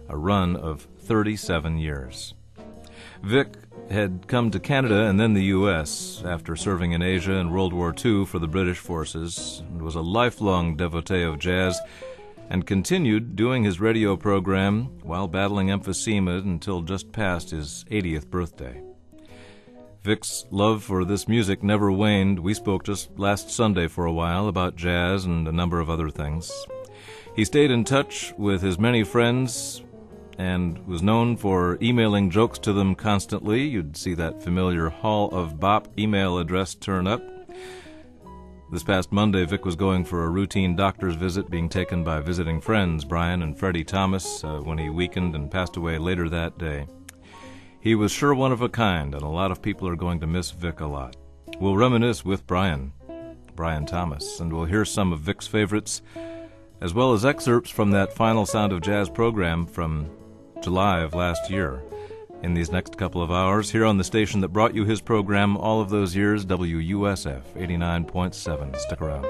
a run of 37 years. Vic had come to Canada and then the U.S. after serving in Asia in World War II for the British forces, and was a lifelong devotee of jazz, and continued doing his radio program while battling emphysema until just past his 80th birthday. Vic's love for this music never waned. We spoke just last Sunday for a while about jazz and a number of other things. He stayed in touch with his many friends and was known for emailing jokes to them constantly. You'd see that familiar Hall of Bop email address turn up. This past Monday, Vic was going for a routine doctor's visit, being taken by visiting friends, Brian and Freddie Thomas, when he weakened and passed away later that day. He was sure one of a kind, and a lot of people are going to miss Vic a lot. We'll reminisce with Brian Thomas, and we'll hear some of Vic's favorites, as well as excerpts from that final Sound of Jazz program from July of last year. In these next couple of hours, here on the station that brought you his program all of those years, WUSF 89.7. Stick around.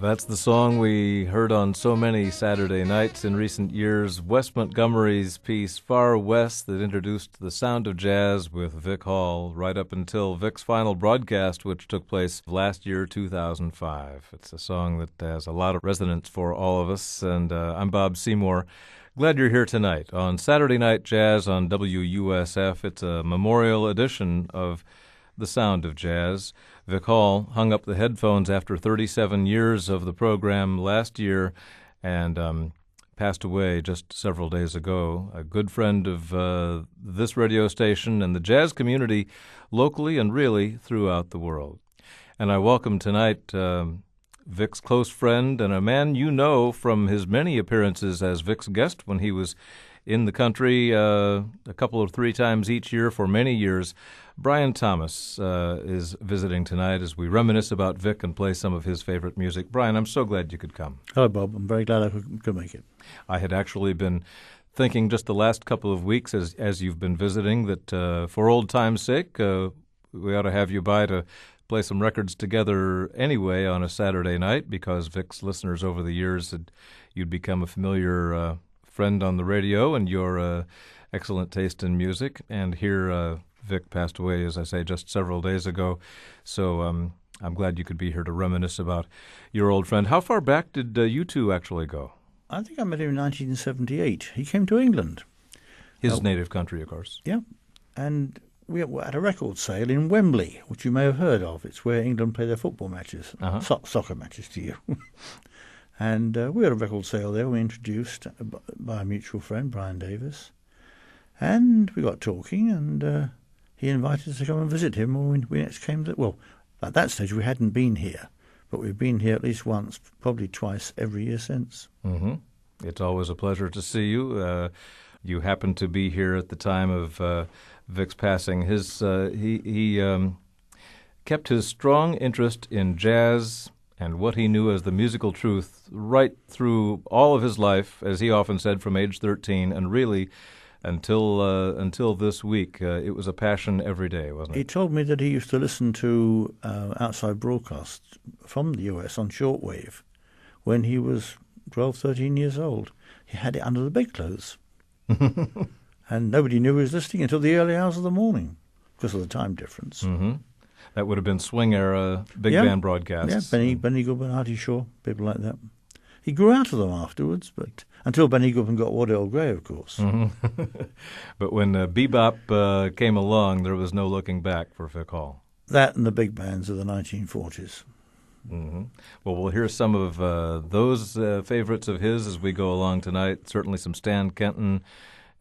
That's the song we heard on so many Saturday nights in recent years, Wes Montgomery's piece Far West, that introduced the sound of jazz with Vic Hall right up until Vic's final broadcast, which took place last year, 2005. It's a song that has a lot of resonance for all of us, and I'm Bob Seymour. Glad you're here tonight on Saturday Night Jazz on WUSF. It's a memorial edition of the Sound of Jazz. Vic Hall hung up the headphones after 37 years of the program last year and passed away just several days ago. A good friend of this radio station and the jazz community locally and really throughout the world. And I welcome tonight Vic's close friend and a man you know from his many appearances as Vic's guest when he was in the country a couple of 3 times each year for many years. Brian Thomas is visiting tonight as we reminisce about Vic and play some of his favorite music. Brian, I'm so glad you could come. Hello, Bob. I'm very glad I could make it. I had actually been thinking just the last couple of weeks as you've been visiting that for old time's sake, we ought to have you by to play some records together anyway on a Saturday night, because Vic's listeners over the years you'd become a familiar friend on the radio and your excellent taste in music. And here Vic passed away, as I say, just several days ago. So I'm glad you could be here to reminisce about your old friend. How far back did you two actually go? I think I met him in 1978. He came to England. His native country, of course. Yeah. And we were at a record sale in Wembley, which you may have heard of. It's where England play their football matches, soccer matches to you. And we had a record sale there. We were introduced by a mutual friend, Brian Davis. And we got talking, and he invited us to come and visit him when we next came to... Well, at that stage we hadn't been here, but we've been here at least once, probably twice every year since. Mm-hmm. It's always a pleasure to see you. You happened to be here at the time of Vic's passing. He kept his strong interest in jazz and what he knew as the musical truth right through all of his life, as he often said, from age 13, and really Until this week, it was a passion every day, wasn't it? He told me that he used to listen to outside broadcasts from the US on shortwave when he was 12, 13 years old. He had it under the bedclothes. And nobody knew he was listening until the early hours of the morning because of the time difference. Mm-hmm. That would have been swing era big band broadcasts. Yeah, Benny Goodman, Artie Shaw, people like that. He grew out of them afterwards, but until Benny Goodman got What Earl Grey, of course. Mm-hmm. But when bebop came along, there was no looking back for Vic Hall. That and the big bands of the 1940s. Mm-hmm. Well, we'll hear some of those favorites of his as we go along tonight. Certainly some Stan Kenton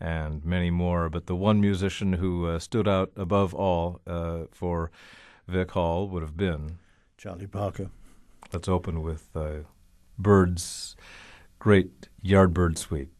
and many more. But the one musician who stood out above all for Vic Hall would have been Charlie Parker. Let's open with Bird's great Yardbird Suite.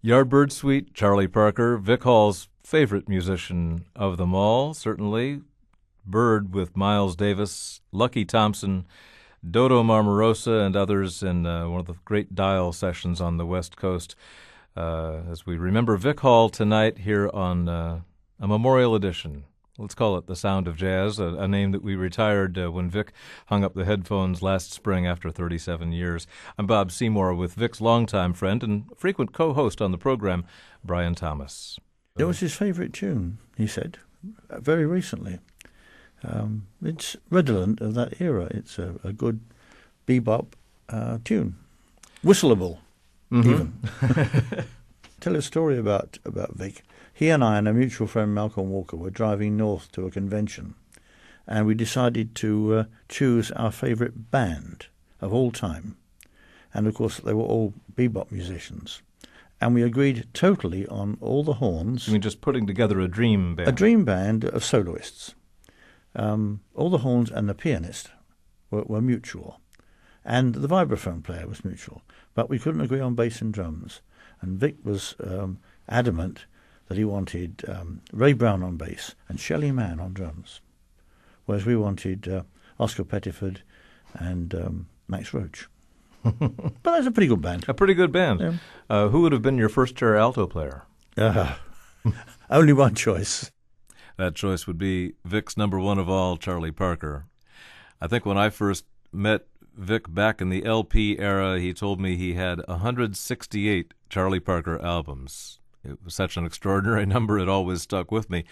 Yardbird Suite, Charlie Parker, Vic Hall's favorite musician of them all, certainly. Bird with Miles Davis, Lucky Thompson, Dodo Marmarosa, and others in one of the great dial sessions on the West Coast. As we remember Vic Hall tonight here on a memorial edition. Let's call it The Sound of Jazz, a name that we retired when Vic hung up the headphones last spring after 37 years. I'm Bob Seymour with Vic's longtime friend and frequent co-host on the program, Brian Thomas. It was his favorite tune, he said, very recently. It's redolent of that era. It's a good bebop tune. Whistleable, even. Tell a story about Vic. He and I and a mutual friend, Malcolm Walker, were driving north to a convention, and we decided to choose our favourite band of all time. And, of course, they were all bebop musicians. And we agreed totally on all the horns. You mean just putting together a dream band? A dream band of soloists. all the horns and the pianist were mutual, and the vibraphone player was mutual, but we couldn't agree on bass and drums. And Vic was adamant that he wanted Ray Brown on bass and Shelley Mann on drums, whereas we wanted Oscar Pettiford and Max Roach. But that's a pretty good band. A pretty good band. Yeah. Who would have been your first chair alto player? Only one choice. That choice would be Vic's number one of all, Charlie Parker. I think when I first met Vic back in the LP era, he told me he had 168 Charlie Parker albums. It was such an extraordinary number, it always stuck with me.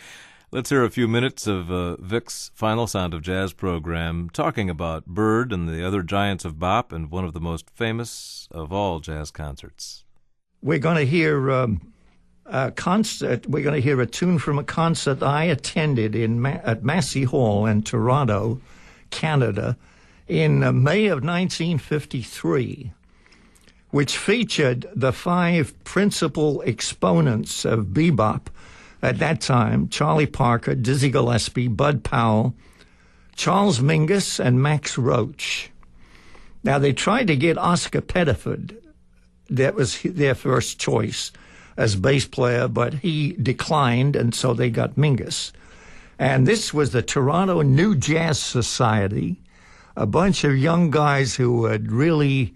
Let's hear a few minutes of Vic's Final Sound of Jazz program, talking about Bird and the other giants of bop and one of the most famous of all jazz concerts. We're going to hear a concert. We're going to hear a tune from a concert I attended at Massey Hall in Toronto, Canada, in May of 1953, which featured the 5 principal exponents of bebop at that time: Charlie Parker, Dizzy Gillespie, Bud Powell, Charles Mingus, and Max Roach. Now, they tried to get Oscar Pettiford. That was their first choice as bass player, but he declined, and so they got Mingus. And this was the Toronto New Jazz Society, a bunch of young guys who had really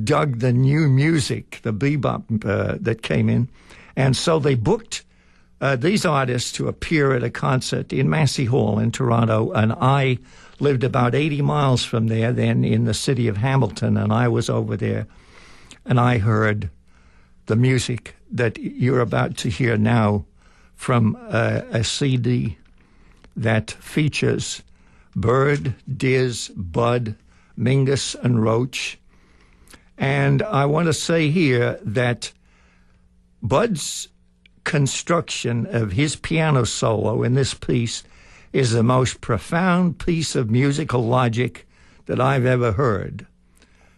dug the new music, the bebop that came in. And so they booked these artists to appear at a concert in Massey Hall in Toronto, and I lived about 80 miles from there then in the city of Hamilton, and I was over there, and I heard the music that you're about to hear now from a CD that features Bird, Diz, Bud, Mingus, and Roach. And I want to say here that Bud's construction of his piano solo in this piece is the most profound piece of musical logic that I've ever heard.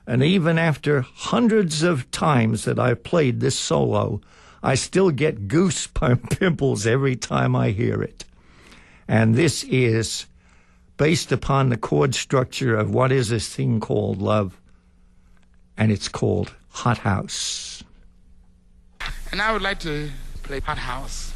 And even after hundreds of times that I've played this solo, I still get goose pimples every time I hear it. And this is based upon the chord structure of what is this thing called love, and it's called Hot House. And I would like to play Hot House.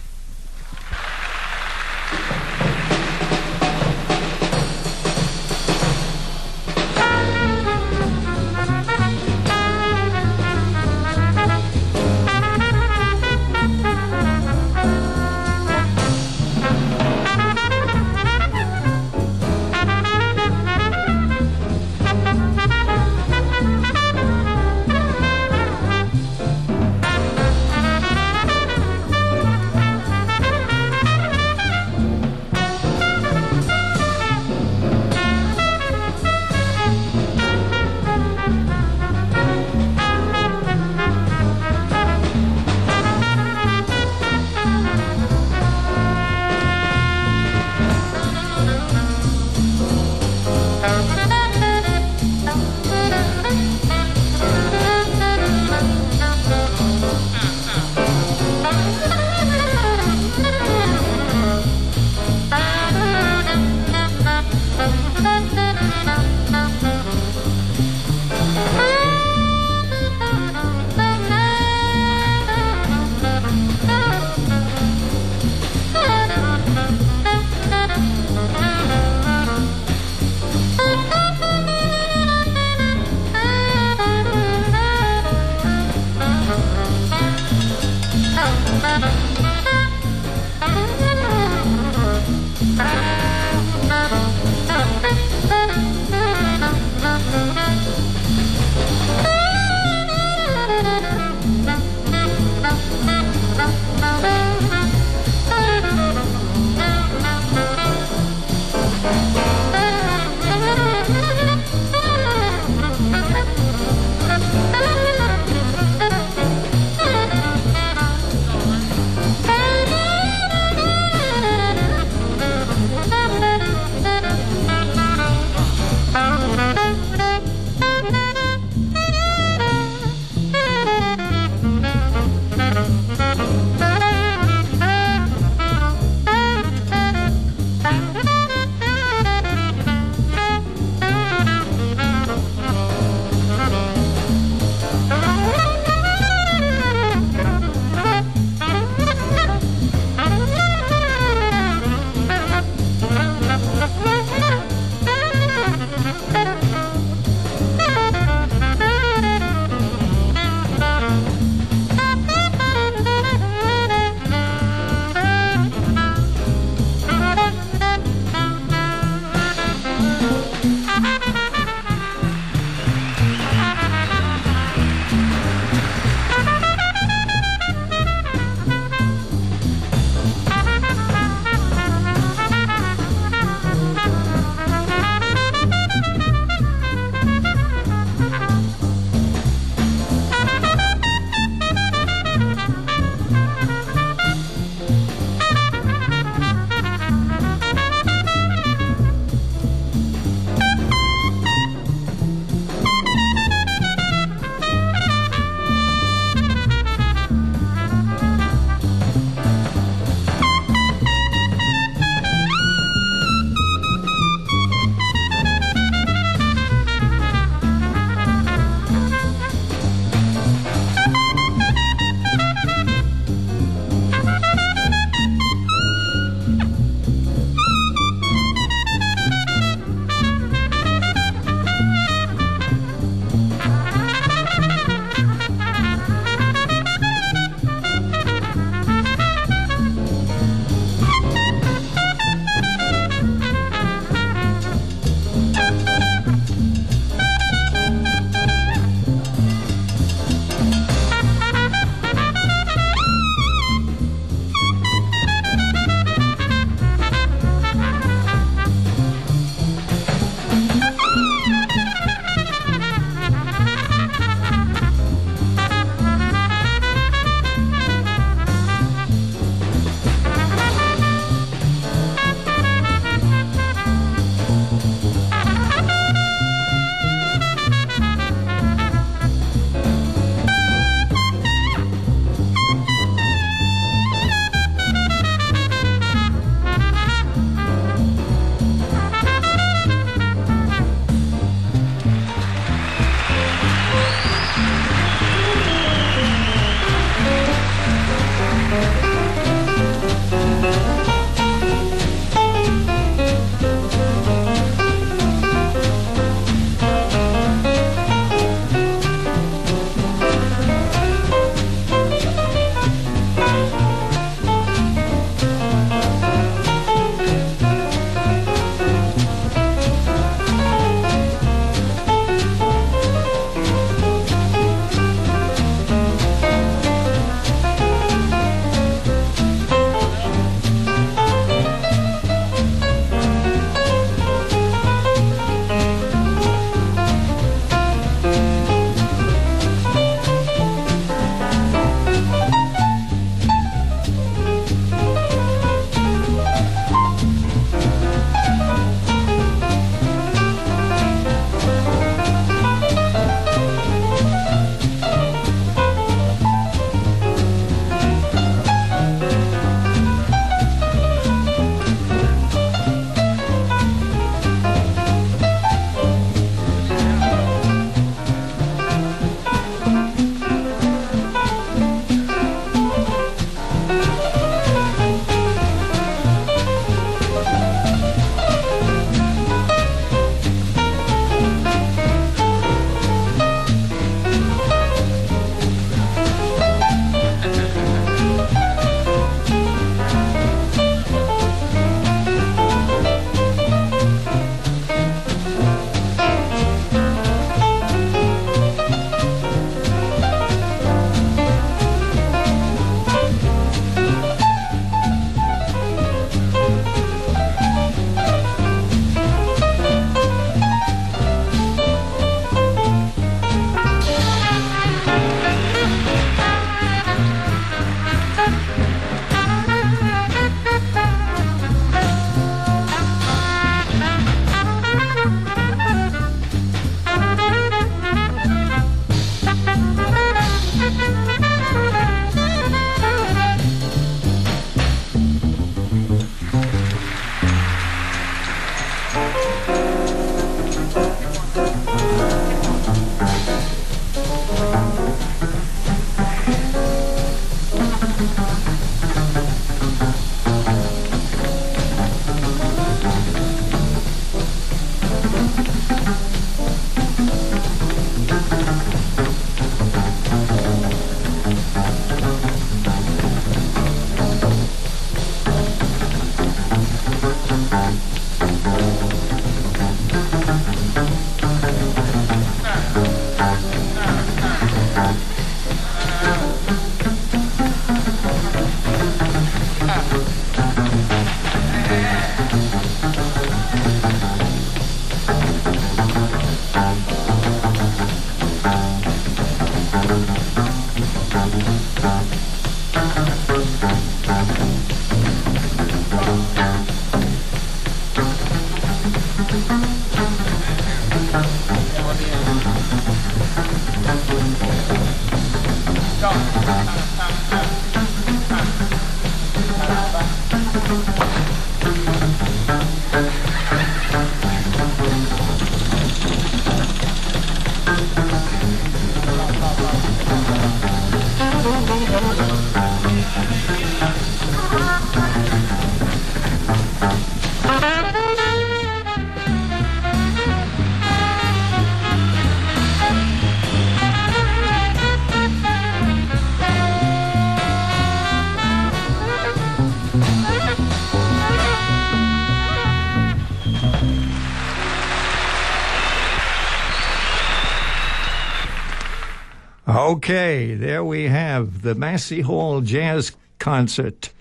Okay, there we have the Massey Hall Jazz Concert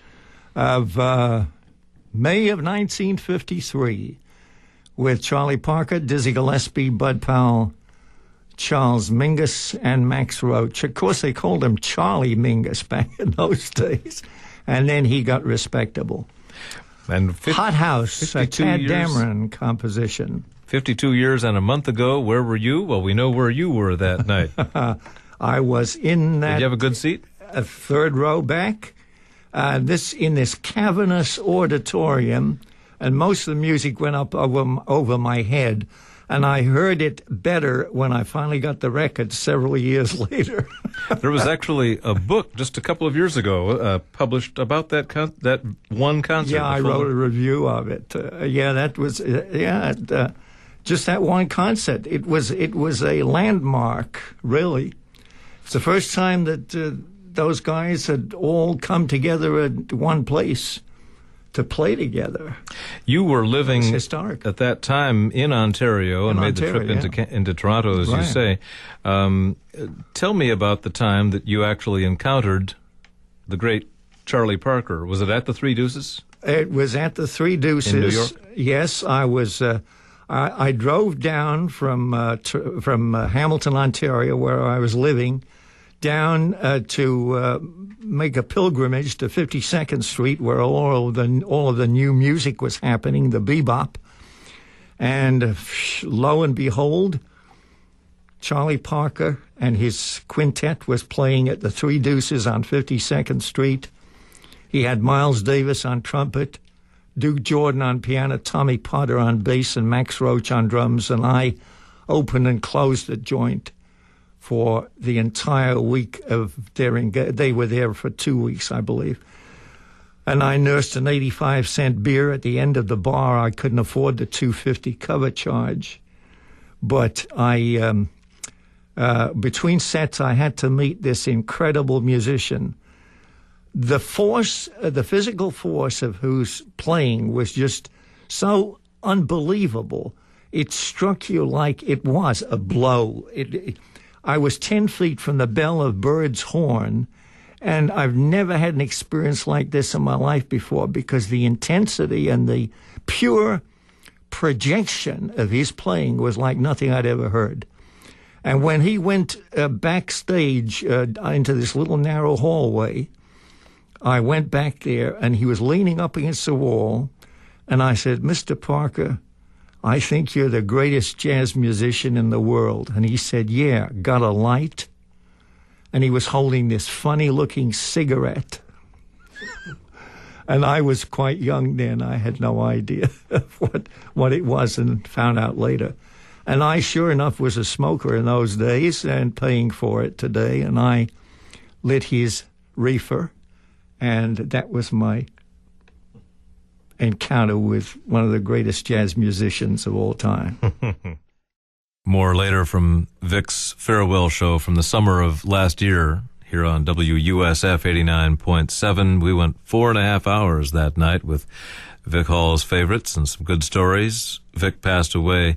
of May of 1953 with Charlie Parker, Dizzy Gillespie, Bud Powell, Charles Mingus, and Max Roach. Of course, they called him Charlie Mingus back in those days, and then he got respectable. And Hot House, a Tad Dameron composition. 52 years and a month ago, where were you? Well, we know where you were that night. I was in that. Did you have a good seat? A third row back. In this cavernous auditorium, and most of the music went up over my head, and I heard it better when I finally got the record several years later. There was actually a book just a couple of years ago published about that one concert. Yeah, I wrote a review of it. Just that one concert. It was a landmark, really. It's the first time that those guys had all come together at one place to play together. You were living historic at that time in Ontario and made the trip into Toronto, as you say. Tell me about the time that you actually encountered the great Charlie Parker. Was it at the Three Deuces? It was at the Three Deuces. In New York? Yes, I was. I drove down from Hamilton, Ontario, where I was living, down to make a pilgrimage to 52nd Street, where all of the new music was happening, the bebop. And lo and behold, Charlie Parker and his quintet was playing at the Three Deuces on 52nd Street. He had Miles Davis on trumpet, Duke Jordan on piano, Tommy Potter on bass, and Max Roach on drums, and I opened and closed the joint for the entire week of their engagement. They were there for 2 weeks, I believe. And I nursed an 85-cent beer at the end of the bar. I couldn't afford the $2.50 cover charge. But between sets, I had to meet this incredible musician. The force, the physical force of whose playing was just so unbelievable. It struck you like it was a blow. I was 10 feet from the bell of Bird's horn, and I've never had an experience like this in my life before, because the intensity and the pure projection of his playing was like nothing I'd ever heard. And when he went backstage into this little narrow hallway, I went back there, and he was leaning up against the wall, and I said, "Mr. Parker, I think you're the greatest jazz musician in the world." And he said, "Yeah, got a light?" And he was holding this funny-looking cigarette. And I was quite young then. I had no idea what it was, and found out later. And I, sure enough, was a smoker in those days and paying for it today. And I lit his reefer, and that was my encounter with one of the greatest jazz musicians of all time. More later from Vic's farewell show from the summer of last year here on WUSF 89.7. We went 4.5 hours that night with Vic Hall's favorites and some good stories. Vic passed away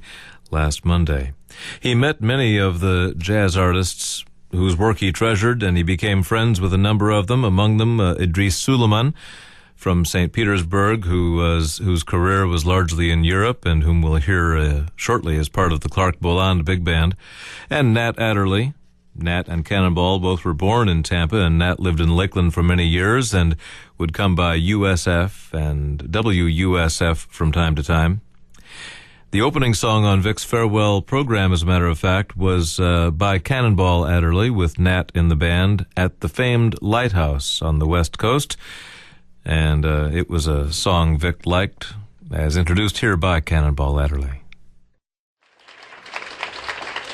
last Monday. He met many of the jazz artists whose work he treasured, and he became friends with a number of them, among them Idris Suleiman from St. Petersburg, whose career was largely in Europe, and whom we'll hear shortly as part of the Clark Boland Big Band, and Nat Adderley. Nat and Cannonball both were born in Tampa, and Nat lived in Lakeland for many years and would come by USF and WUSF from time to time. The opening song on Vic's farewell program, as a matter of fact, was by Cannonball Adderley with Nat in the band at the famed Lighthouse on the West Coast. And it was a song Vic liked, as introduced here by Cannonball Adderley.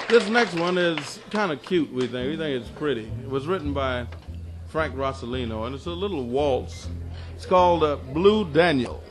This next one is kind of cute, we think. We think it's pretty. It was written by Frank Rossellino, and it's a little waltz. It's called Blue Daniel.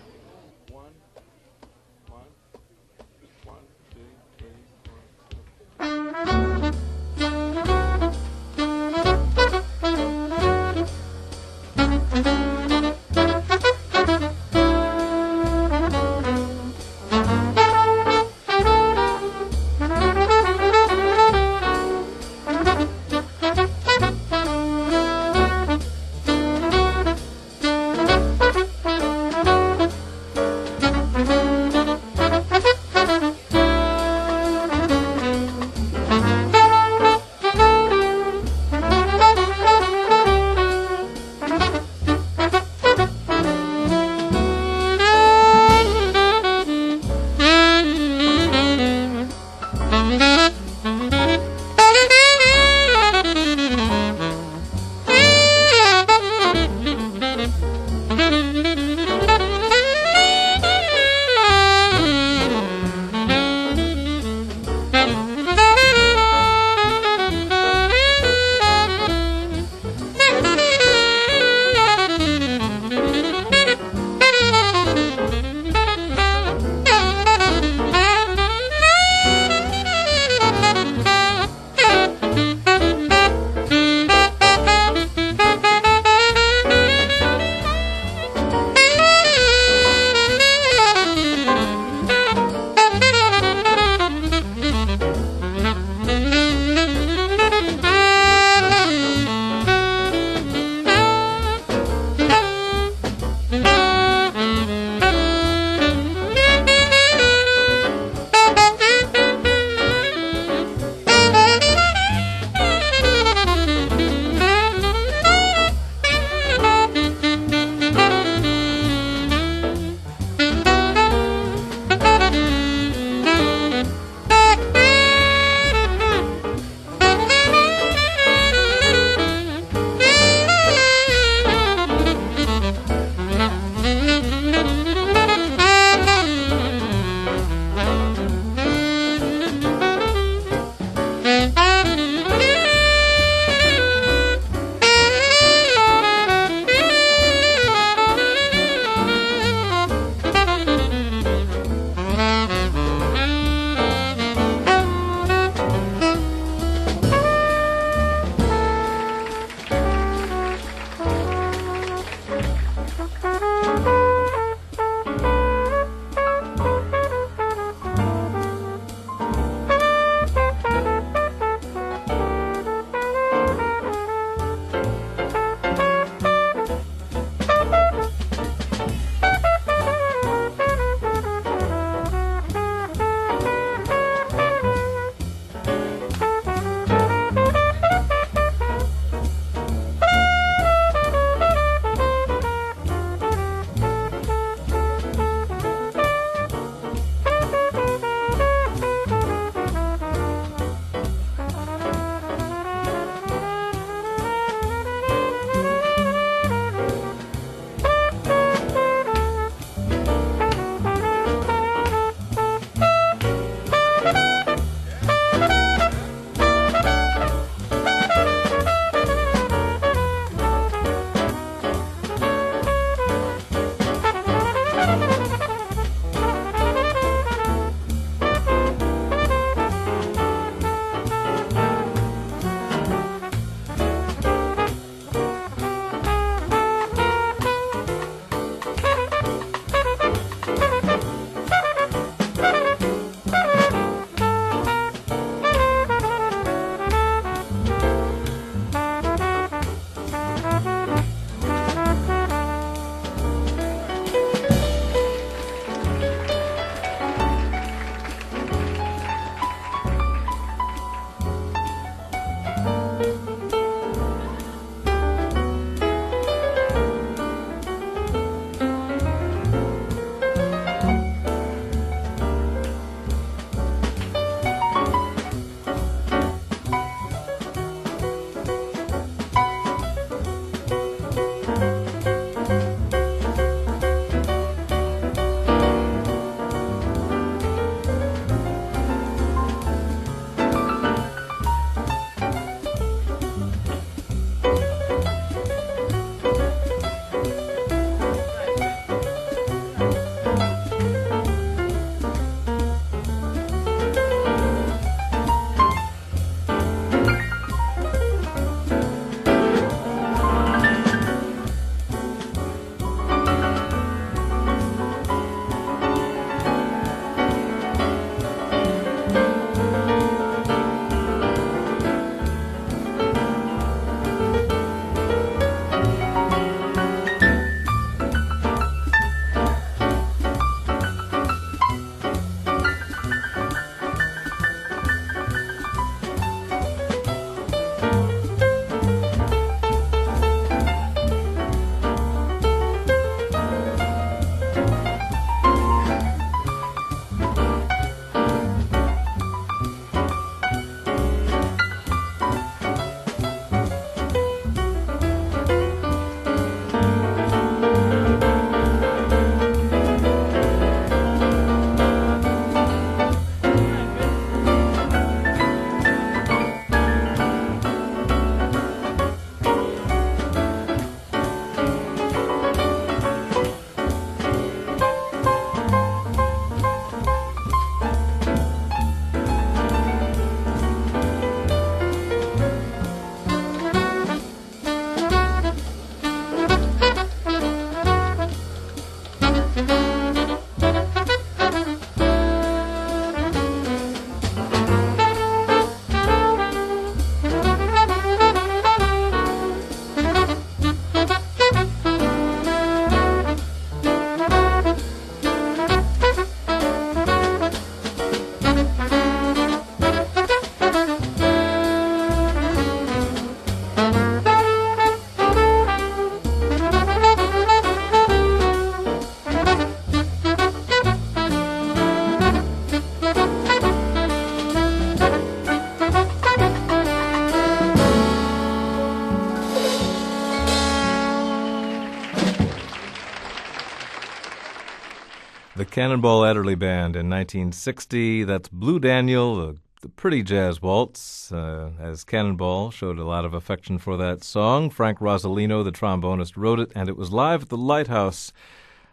Cannonball Adderley Band in 1960. That's Blue Daniel, the pretty jazz waltz, as Cannonball showed a lot of affection for that song. Frank Rosalino, the trombonist, wrote it, and it was live at the Lighthouse,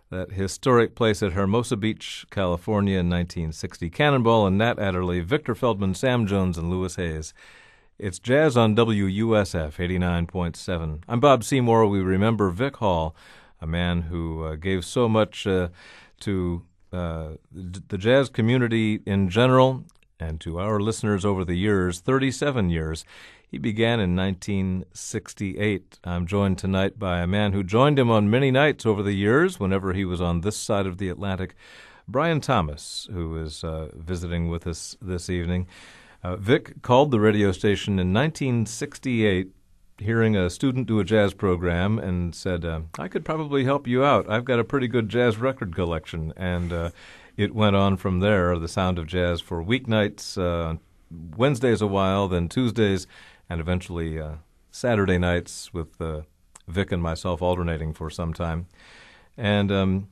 that historic place at Hermosa Beach, California in 1960. Cannonball and Nat Adderley, Victor Feldman, Sam Jones, and Louis Hayes. It's Jazz on WUSF 89.7. I'm Bob Seymour. We remember Vic Hall, a man who gave so much to the jazz community in general and to our listeners over the years, 37 years. He began in 1968. I'm joined tonight by a man who joined him on many nights over the years whenever he was on this side of the Atlantic, Brian Thomas, who is visiting with us this evening. Vic called the radio station in 1968, hearing a student do a jazz program, and said, I could probably help you out. I've got a pretty good jazz record collection. And it went on from there, the sound of jazz for weeknights, Wednesdays a while, then Tuesdays, and eventually Saturday nights with Vic and myself alternating for some time. And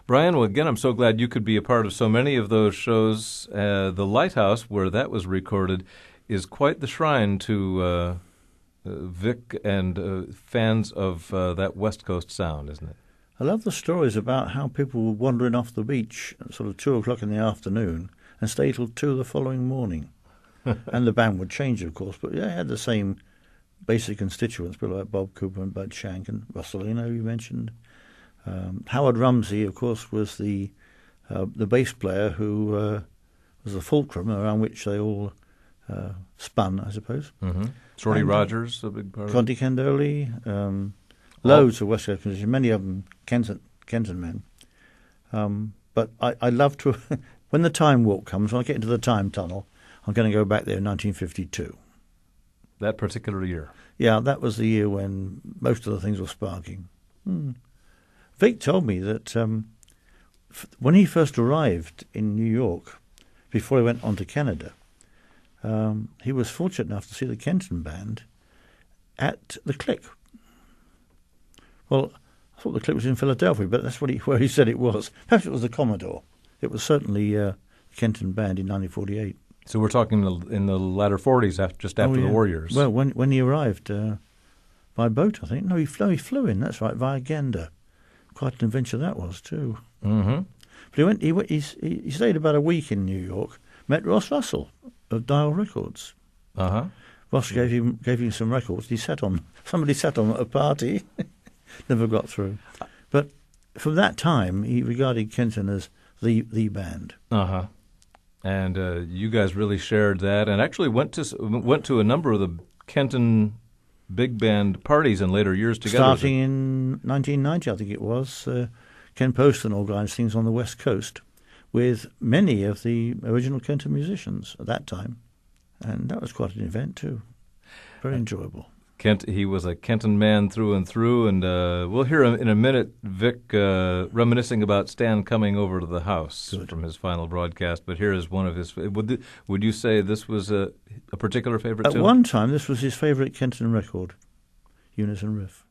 Brian, well, again, I'm so glad you could be a part of so many of those shows. The Lighthouse, where that was recorded, is quite the shrine to Vic and fans of that West Coast sound, isn't it? I love the stories about how people were wandering off the beach at sort of 2 o'clock in the afternoon and stay till 2 the following morning. And the band would change, of course, but they had the same basic constituents, people like Bob Cooper and Bud Shank and Rosalino, you mentioned. Howard Rumsey, of course, was the bass player who was the fulcrum around which they all spun, I suppose. Mm-hmm. Shorty Rogers, a big part of it. Conti Candoli, loads of West Coast musicians, many of them Kenton men. But I love to, when the time warp comes, when I get into the time tunnel, I'm going to go back there in 1952. That particular year? Yeah, that was the year when most of the things were sparking. Vic told me that when he first arrived in New York, before he went on to Canada, he was fortunate enough to see the Kenton Band at the Click. Well, I thought the Click was in Philadelphia, but that's where he said it was. Perhaps it was the Commodore. It was certainly the Kenton Band in 1948. So we're talking in the latter 40s, just after the war years. Well, when he arrived by boat, I think. No, he flew in. That's right, via Gander. Quite an adventure that was too. Mm-hmm. But he stayed about a week in New York. Met Ross Russell of Dial Records. Uh-huh. Ross gave him some records. Somebody sat on at a party. Never got through. But from that time, he regarded Kenton as the band. Uh-huh. And you guys really shared that, and actually went to a number of the Kenton big band parties in later years together. Starting in 1990, I think it was, Ken Poston organised things on the West Coast with many of the original Kenton musicians at that time, and that was quite an event too. Very enjoyable. He was a Kenton man through and through, and we'll hear in a minute Vic reminiscing about Stan coming over to the house from his final broadcast. But here is one of his. Would you say this was a particular favorite tune? At one time, this was his favourite Kenton record, Unison Riff.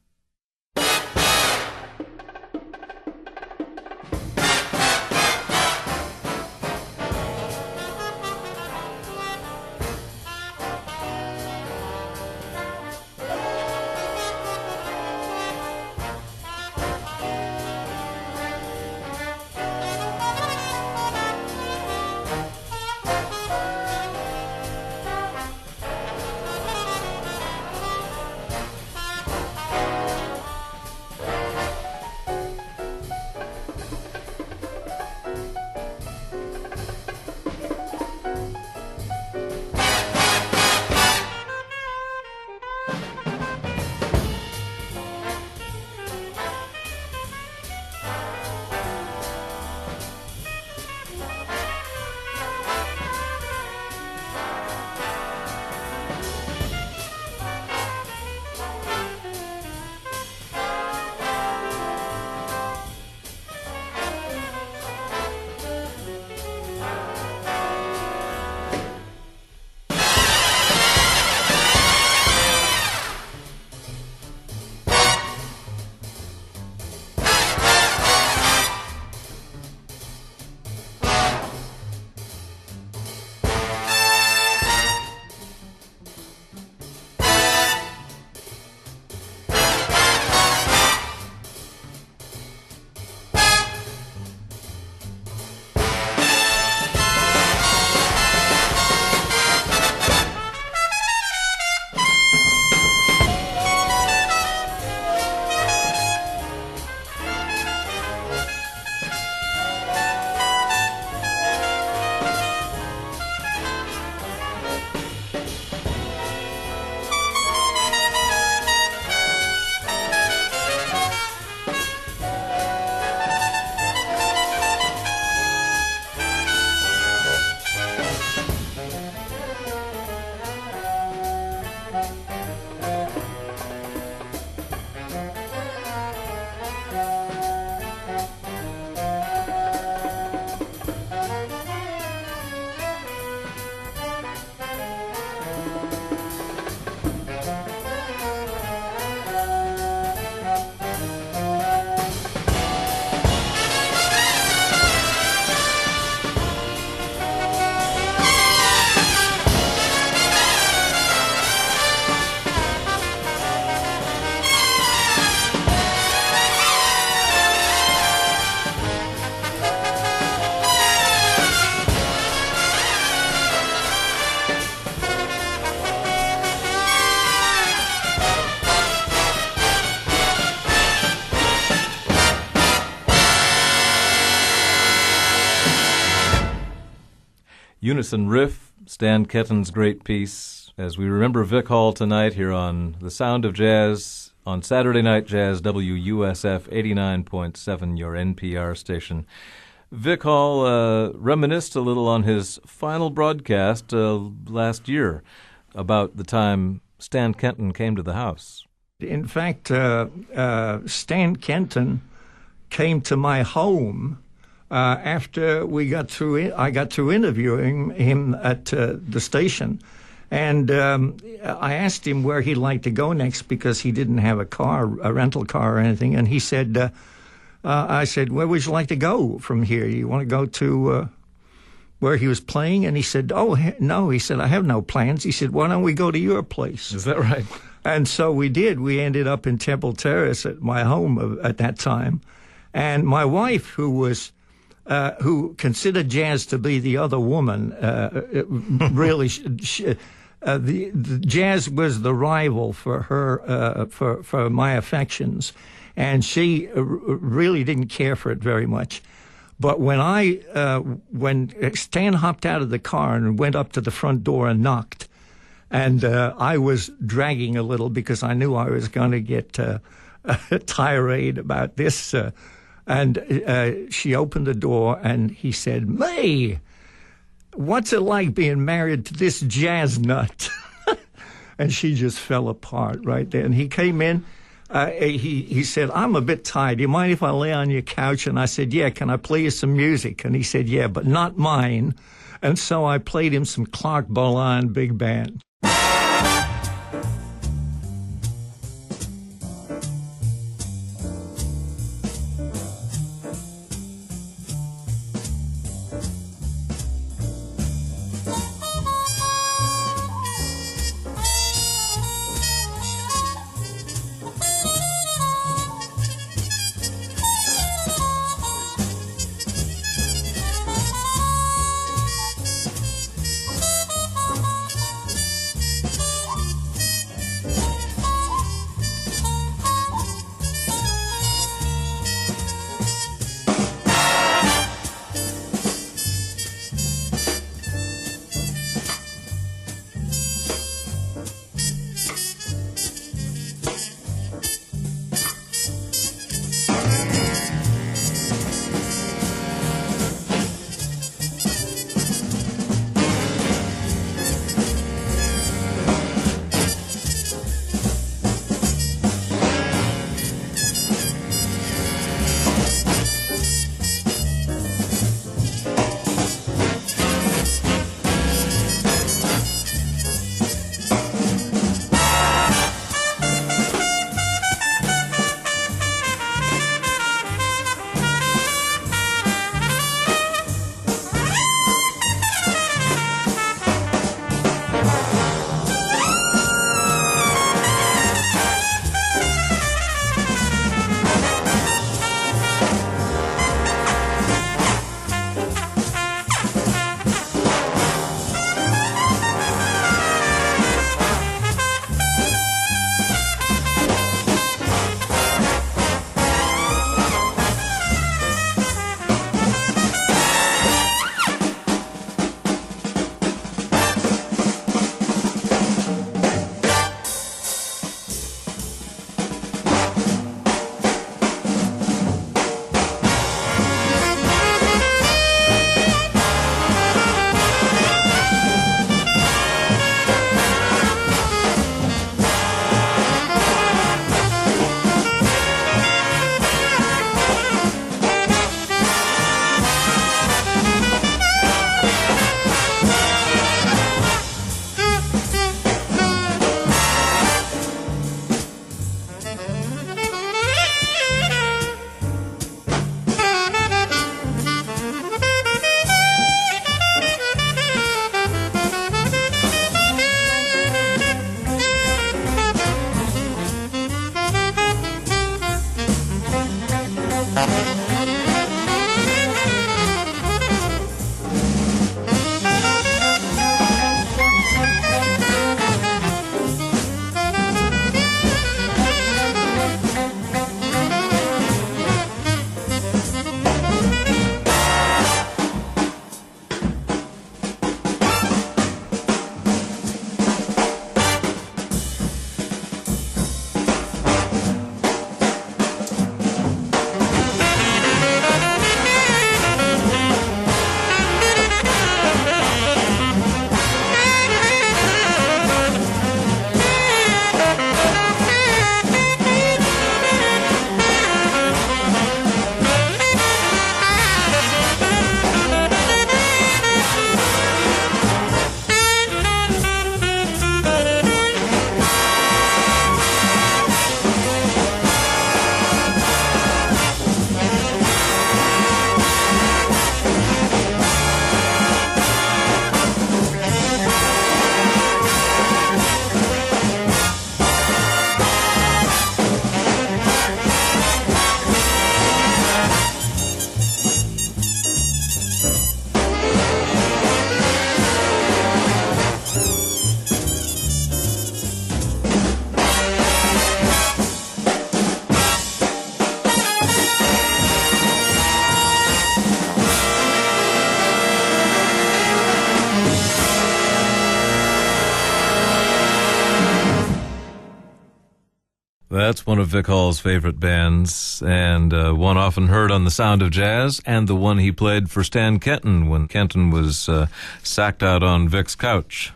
Unison Riff, Stan Kenton's great piece, as we remember Vic Hall tonight here on The Sound of Jazz, on Saturday Night Jazz, WUSF 89.7, your NPR station. Vic Hall reminisced a little on his final broadcast last year about the time Stan Kenton came to the house. In fact, Stan Kenton came to my home after I got through interviewing him at the station. And I asked him where he'd like to go next because he didn't have a rental car or anything. And he said, I said, where would you like to go from here? You want to go to where he was playing? And he said, oh, no. He said, I have no plans. He said, why don't we go to your place? Is that right? And so we did. We ended up in Temple Terrace at my home at that time. And my wife, who considered jazz to be the other woman, really, the jazz was the rival for her, for my affections, and she really didn't care for it very much. But when Stan hopped out of the car and went up to the front door and knocked, and I was dragging a little because I knew I was going to get a tirade about this. And she opened the door and he said, May, what's it like being married to this jazz nut? And she just fell apart right there. And he came in. He said, I'm a bit tired. Do you mind if I lay on your couch? And I said, yeah, can I play you some music? And he said, yeah, but not mine. And so I played him some Clark Bolan Big Band. That's one of Vic Hall's favorite bands, and one often heard on The Sound of Jazz, and the one he played for Stan Kenton when Kenton was sacked out on Vic's couch.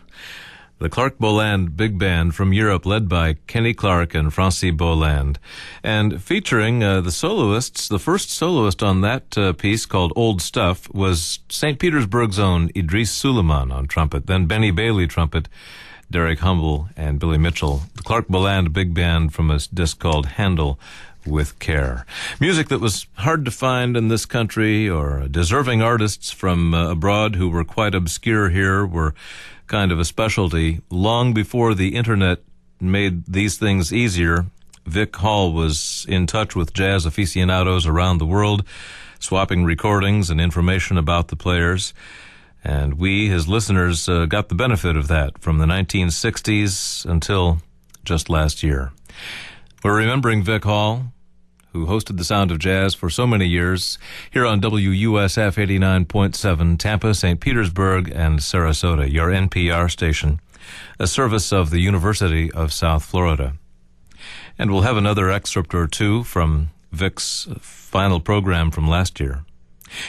The Clark Boland Big Band from Europe, led by Kenny Clark and Francis Boland, and featuring the soloists. The first soloist on that piece, called Old Stuff, was St. Petersburg's own Idris Suleiman on trumpet, then Benny Bailey trumpet, Derek Humble, and Billy Mitchell. The Clark Boland Big Band from a disc called Handle with Care. Music that was hard to find in this country, or deserving artists from abroad who were quite obscure here were kind of a specialty. Long before the internet made these things easier, Vic Hall was in touch with jazz aficionados around the world, swapping recordings and information about the players. And we, his listeners, got the benefit of that from the 1960s until just last year. We're remembering Vic Hall, who hosted The Sound of Jazz for so many years, here on WUSF 89.7, Tampa, St. Petersburg, and Sarasota, your NPR station, a service of the University of South Florida. And we'll have another excerpt or two from Vic's final program from last year.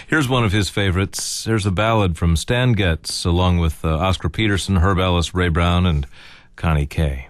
Here's one of his favorites. Here's a ballad from Stan Getz, along with Oscar Peterson, Herb Ellis, Ray Brown, and Connie Kay.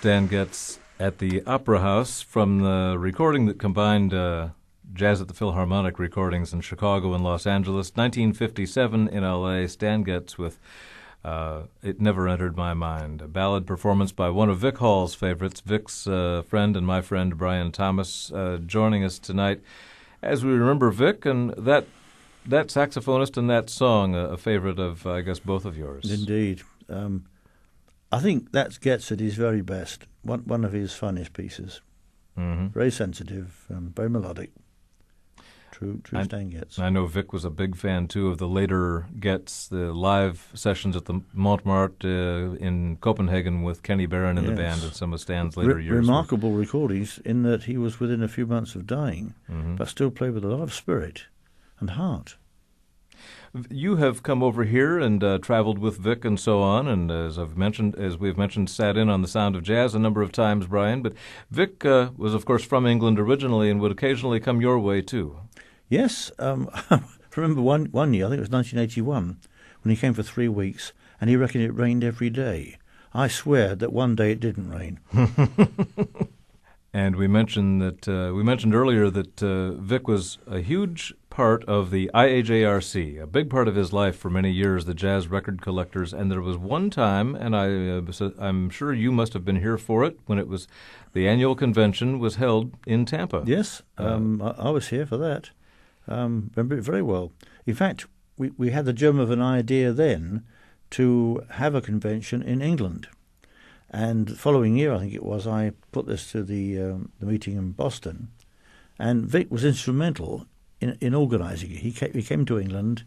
Stan Getz at the Opera House from the recording that combined Jazz at the Philharmonic recordings in Chicago and Los Angeles. 1957 in L.A., Stan Getz with It Never Entered My Mind, a ballad performance by one of Vic Hall's favorites, Vic's friend and my friend Brian Thomas, joining us tonight as we remember Vic and that saxophonist and that song, a favorite of, I guess, both of yours. Indeed. I think that Getz at his very best, one of his funniest pieces. Mm-hmm. Very sensitive, very melodic. True Stan Getz. I know Vic was a big fan, too, of the later Getz, the live sessions at the Montmartre in Copenhagen with Kenny Barron in the band and some of Stan's later years. Remarkable recordings in that he was within a few months of dying, but still played with a lot of spirit and heart. You have come over here and traveled with Vic and so on, and as we've mentioned, sat in on the Sound of Jazz a number of times, Brian. But Vic was, of course, from England originally and would occasionally come your way too. Yes, I remember one year, I think it was 1981, when he came for 3 weeks, and he reckoned it rained every day. I swear that one day it didn't rain. And we mentioned earlier that Vic was a huge part of the IAJRC, a big part of his life for many years, the Jazz Record Collectors. And there was one time, and I'm sure you must have been here for it, when it was the annual convention was held in Tampa. Yes, I was here for that. Remember it very well. In fact, we had the germ of an idea then to have a convention in England. And the following year, I think it was, I put this to the meeting in Boston, and Vic was instrumental in organising it. He came to England.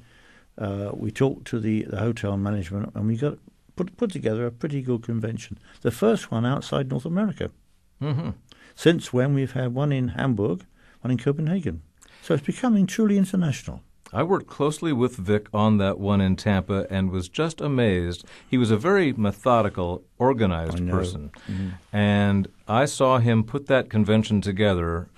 We talked to the hotel management, and we got put together a pretty good convention. The first one outside North America. Mm-hmm. Since when we've had one in Hamburg, one in Copenhagen. So it's becoming truly international. I worked closely with Vic on that one in Tampa and was just amazed. He was a very methodical, organized person. Mm-hmm. And I saw him put that convention together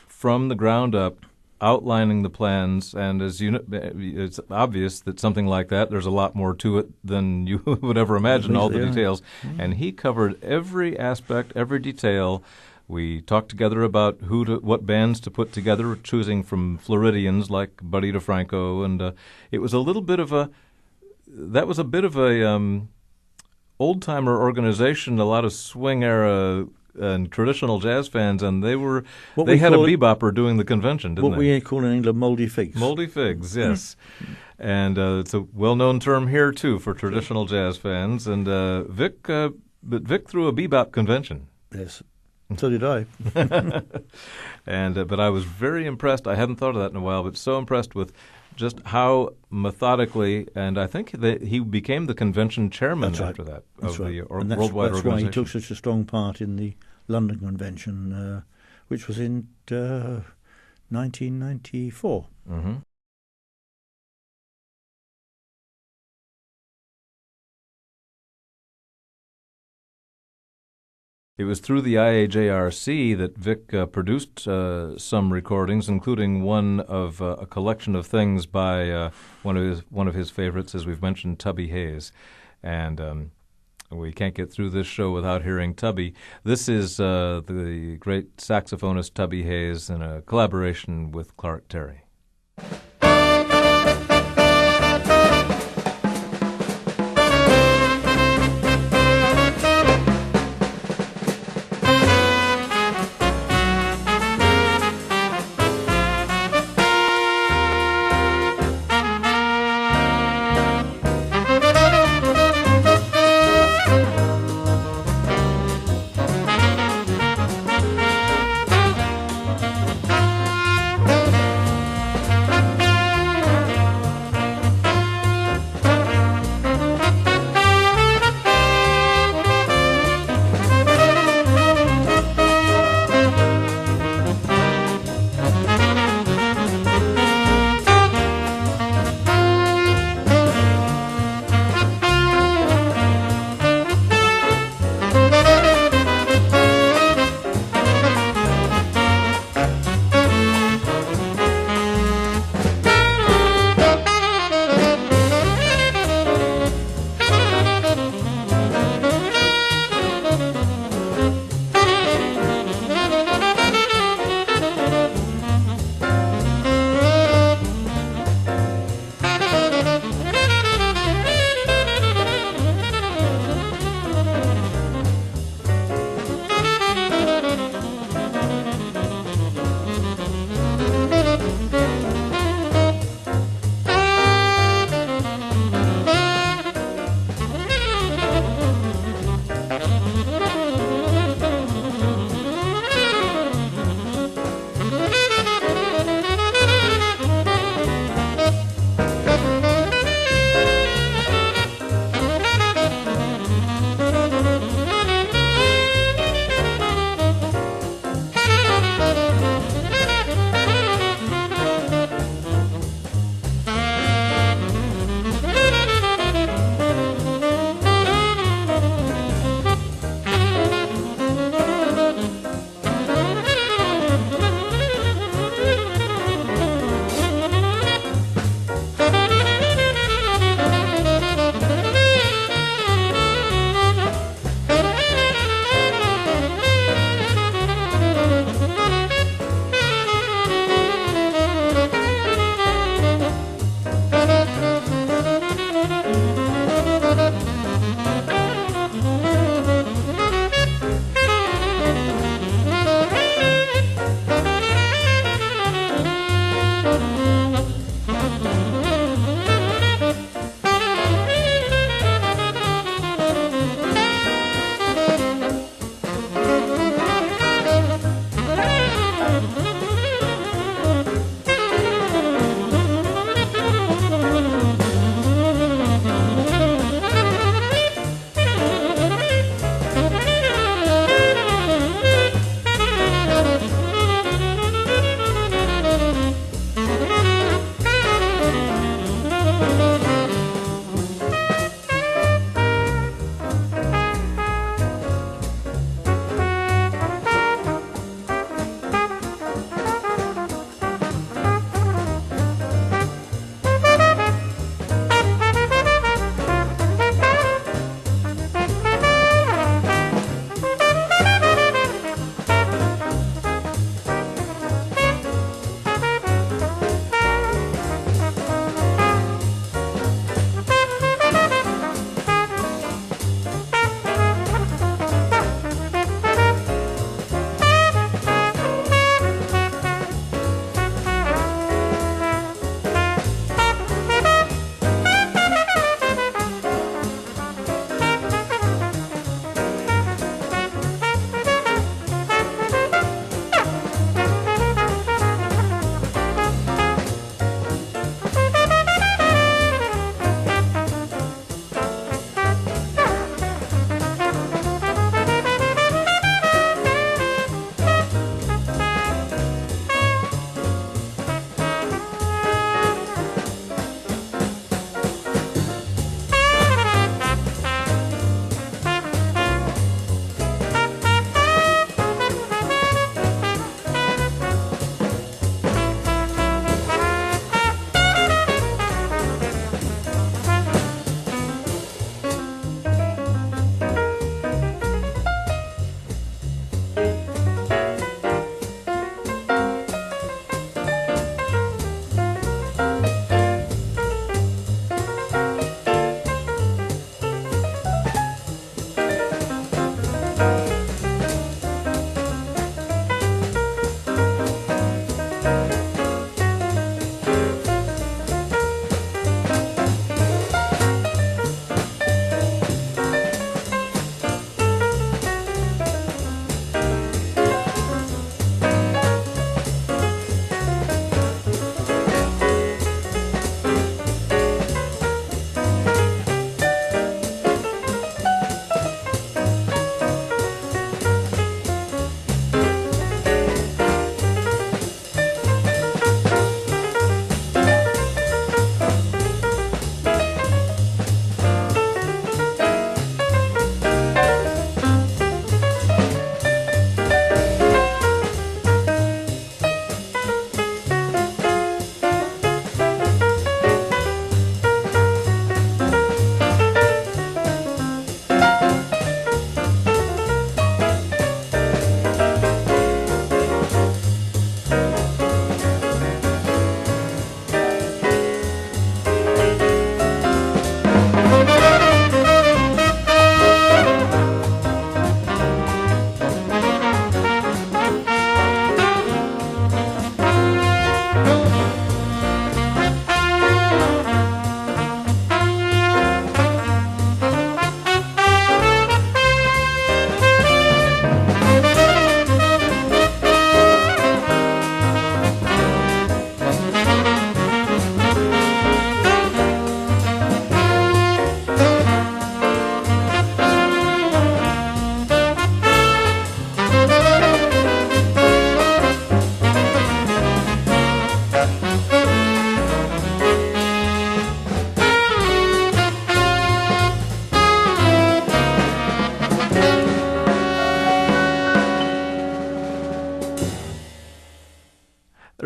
from the ground up, outlining the plans. And as you know, it's obvious that something like that, there's a lot more to it than you would ever imagine, all the details. Mm-hmm. And he covered every aspect, every detail. We talked together about what bands to put together, choosing from Floridians like Buddy DeFranco, and it was a bit of a old-timer organization, a lot of swing era and traditional jazz fans, and they had a bebopper doing the convention, didn't they? What we call in England moldy figs. Moldy figs, yes. And it's a well-known term here too for traditional jazz fans. And Vic threw a bebop convention. Yes. And so did I. But I was very impressed. I hadn't thought of that in a while, but so impressed with just how methodically, and I think that he became the convention chairman after that of the worldwide organization. That's why he took such a strong part in the London convention, which was in 1994. Mm-hmm. It was through the IAJRC that Vic produced some recordings, including one of a collection of things by one of his favorites, as we've mentioned, Tubby Hayes. And we can't get through this show without hearing Tubby. This is the great saxophonist Tubby Hayes in a collaboration with Clark Terry.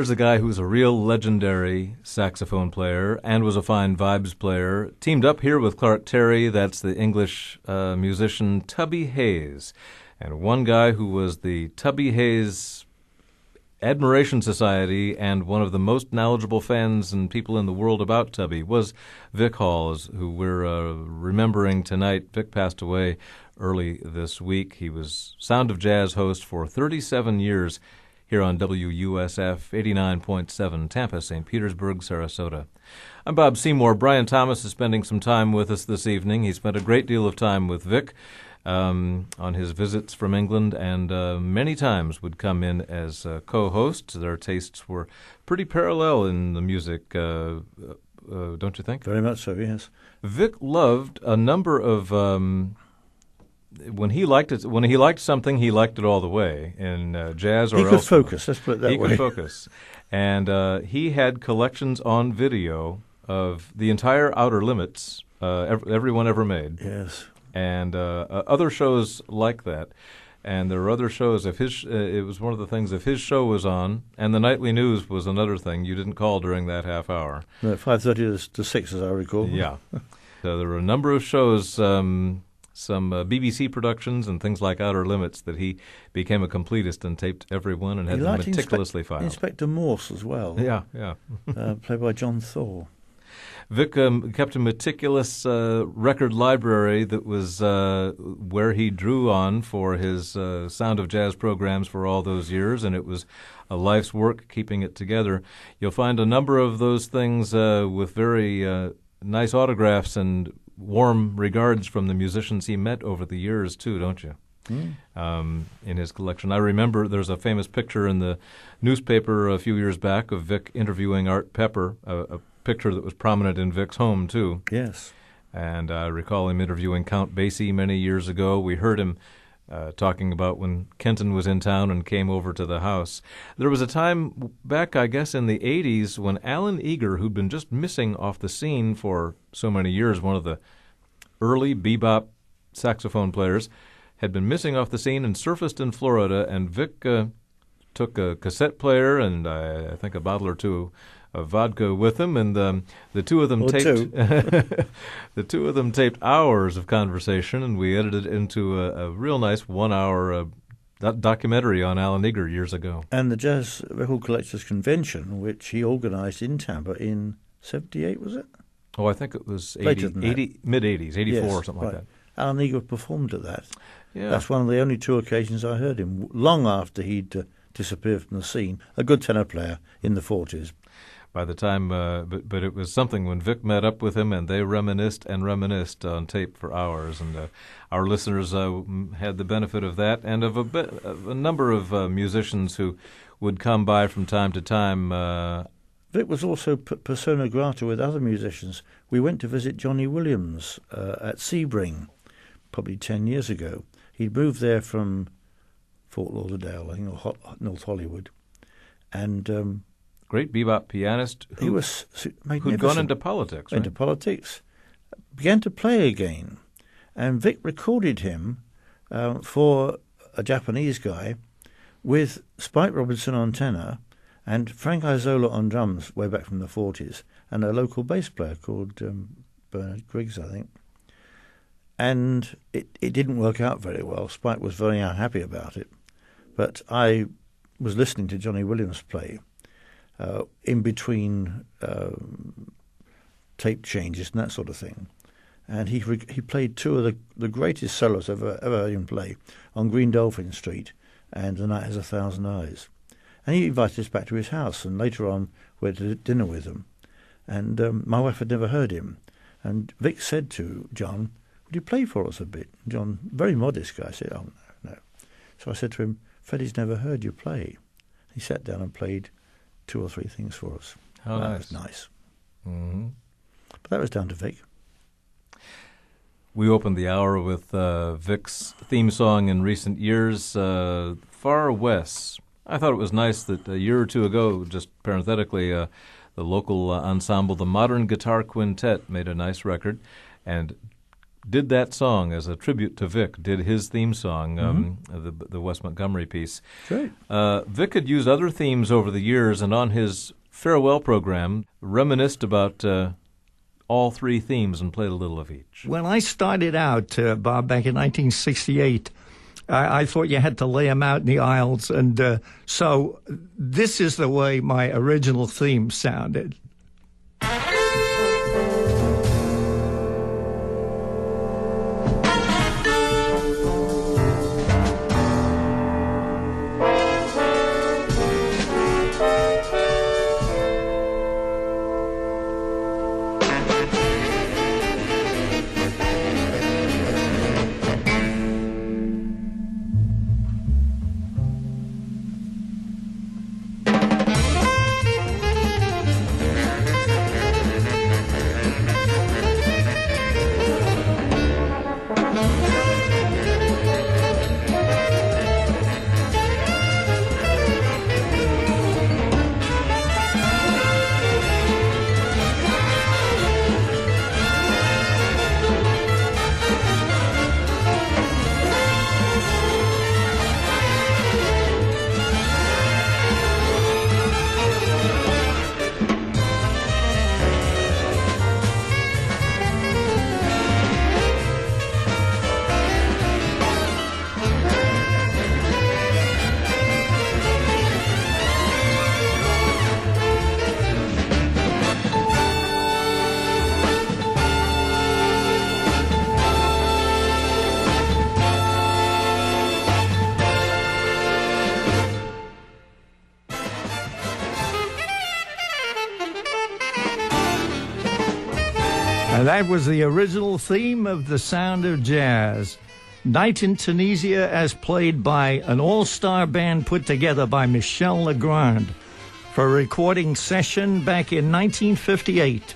Here's a guy who's a real legendary saxophone player and was a fine vibes player. Teamed up here with Clark Terry, that's the English musician Tubby Hayes. And one guy who was the Tubby Hayes Admiration Society and one of the most knowledgeable fans and people in the world about Tubby was Vic Hall, who we're remembering tonight. Vic passed away early this week. He was Sound of Jazz host for 37 years here on WUSF 89.7 Tampa, St. Petersburg, Sarasota. I'm Bob Seymour. Brian Thomas is spending some time with us this evening. He spent a great deal of time with Vic on his visits from England, and many times would come in as co-hosts. Their tastes were pretty parallel in the music, don't you think? Very much so, yes. Vic loved a number of when he liked something, he liked it all the way in jazz or he else. He could focus. Let's put it that way. He could focus, and he had collections on video of the entire Outer Limits, everyone ever made. Yes. And other shows like that. And there were other shows. If his, it was one of the things. If his show was on, and the nightly news was another thing, you didn't call during that half hour. 5:30 to 6, as I recall. Yeah. So there were a number of shows, some BBC productions and things like Outer Limits that he became a completist and taped every one and had them meticulously filed. Inspector Morse as well. Yeah. Played by John Thaw. Vic kept a meticulous record library that was where he drew on for his Sound of Jazz programs for all those years, and it was a life's work keeping it together. You'll find a number of those things with very nice autographs and warm regards from the musicians he met over the years, too, don't you? In his collection. I remember there's a famous picture in the newspaper a few years back of Vic interviewing Art Pepper, a picture that was prominent in Vic's home, too. Yes. And I recall him interviewing Count Basie many years ago. We heard him talking about when Kenton was in town and came over to the house. There was a time back, I guess, in the 80s when Alan Eager, who'd been just missing off the scene for so many years, one of the early bebop saxophone players, had been missing off the scene and surfaced in Florida, and Vic took a cassette player and I think a bottle or two of vodka with him, and the two of them the two of them taped hours of conversation, and we edited it into a real nice 1-hour documentary on Alan Eager years ago. And the Jazz Record Collectors Convention, which he organized in Tampa in 78, was it? Oh, I think it was mid-80s, 84 yes, or something right. like that. Alan Eager performed at that. Yeah. That's one of the only two occasions I heard him, long after he'd disappeared from the scene. A good tenor player in the 40s. By the time, but it was something when Vic met up with him, and they reminisced on tape for hours, and our listeners had the benefit of that, and of a number of musicians who would come by from time to time. Vic was also persona grata with other musicians. We went to visit Johnny Williams at Sebring, probably 10 years ago. He'd moved there from Fort Lauderdale, I think, or North Hollywood, and great bebop pianist he was who'd gone into politics, right? Into politics, began to play again, and Vic recorded him for a Japanese guy with Spike Robinson on tenor and Frank Isola on drums way back from the 40s, and a local bass player called Bernard Griggs, I think. And it didn't work out very well. Spike was very unhappy about it, but I was listening to Johnny Williams play in between tape changes and that sort of thing. And he played two of the greatest solos I've ever heard him play on Green Dolphin Street and The Night Has 1,000 Eyes. And he invited us back to his house, and later on we went to dinner with him. And my wife had never heard him. And Vic said to John, "Would you play for us a bit?" John, very modest guy, said, "Oh, no." So I said to him, "Freddie's never heard you play." He sat down and played 2 or 3 things for us. How that nice. was nice. Mm-hmm. But that was down to Vic. We opened the hour with Vic's theme song in recent years, Far West. I thought it was nice that a year or two ago, just parenthetically, the local ensemble, the Modern Guitar Quintet, made a nice record, and did that song as a tribute to Vic, did his theme song, the Wes Montgomery piece. Great. Vic had used other themes over the years, and on his farewell program, reminisced about all three themes and played a little of each. When I started out, Bob, back in 1968, I thought you had to lay them out in the aisles, and so this is the way my original theme sounded. And that was the original theme of The Sound of Jazz. Night in Tunisia, as played by an all-star band put together by Michel Legrand for a recording session back in 1958.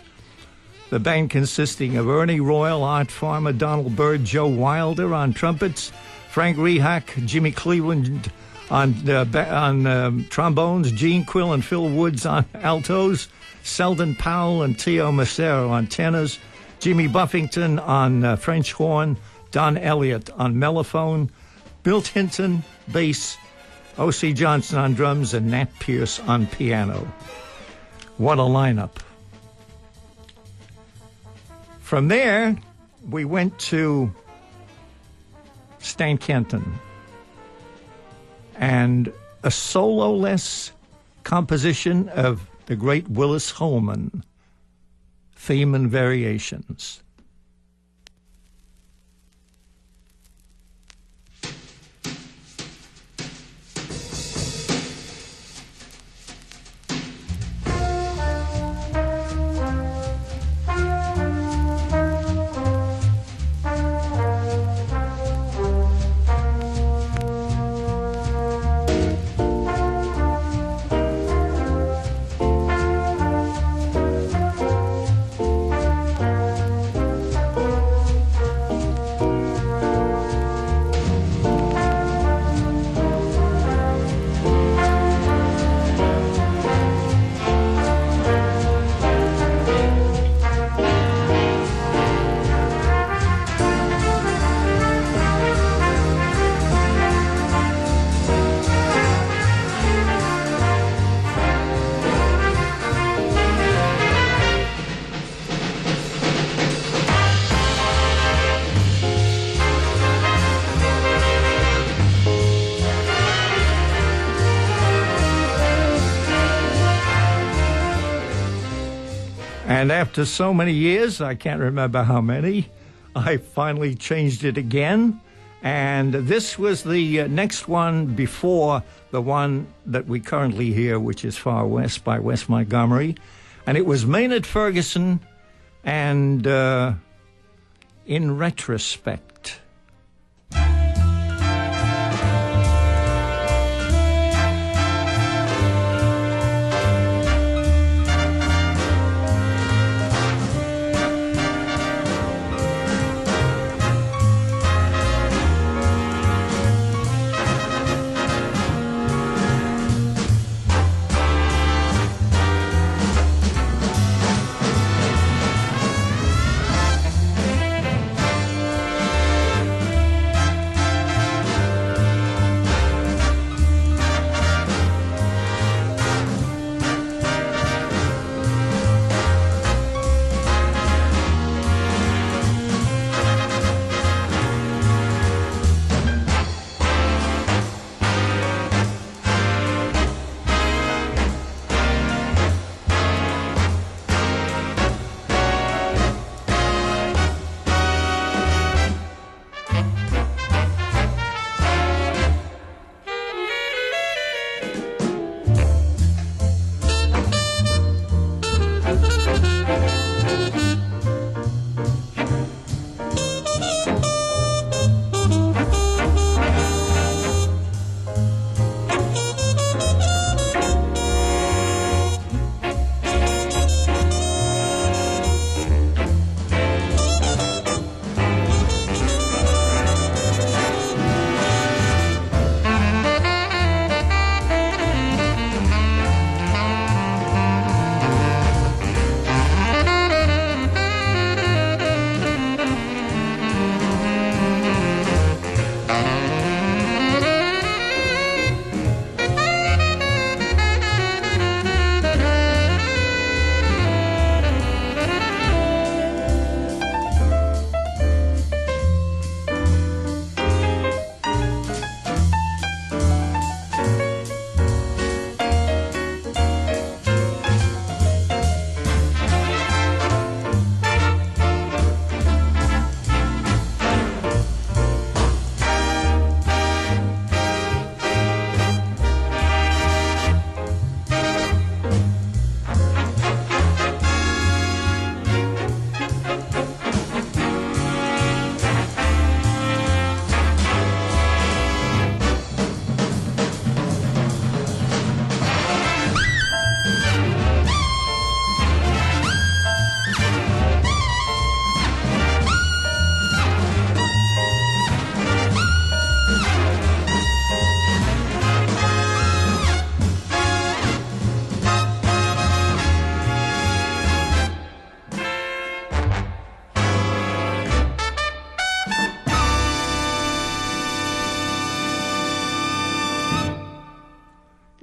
The band consisting of Ernie Royal, Art Farmer, Donald Byrd, Joe Wilder on trumpets, Frank Rehak, Jimmy Cleveland on trombones, Gene Quill and Phil Woods on altos, Selden Powell and Tio Macero on tenors, Jimmy Buffington on French horn, Don Elliott on mellophone, Bill Hinton, bass, O.C. Johnson on drums, and Nat Pierce on piano. What a lineup. From there, we went to Stan Kenton and a solo-less composition of the great Willis Holman, Theme and Variations. And after so many years, I can't remember how many, I finally changed it again. And this was the next one before the one that we currently hear, which is Far West by Wes Montgomery. And it was Maynard Ferguson and In Retrospect.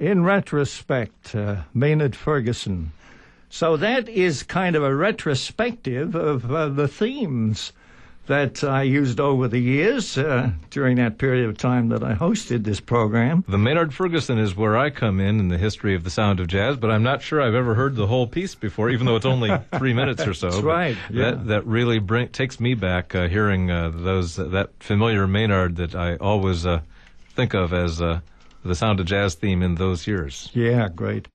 in retrospect, Maynard Ferguson. So that is kind of a retrospective of the themes that I used over the years during that period of time that I hosted this program. The Maynard Ferguson is where I come in the history of the sound of jazz, but I'm not sure I've ever heard the whole piece before, even though it's only 3 minutes or so. That's right. Yeah. That really takes me back hearing that familiar Maynard that I always think of as the sound of jazz theme in those years. Yeah, great.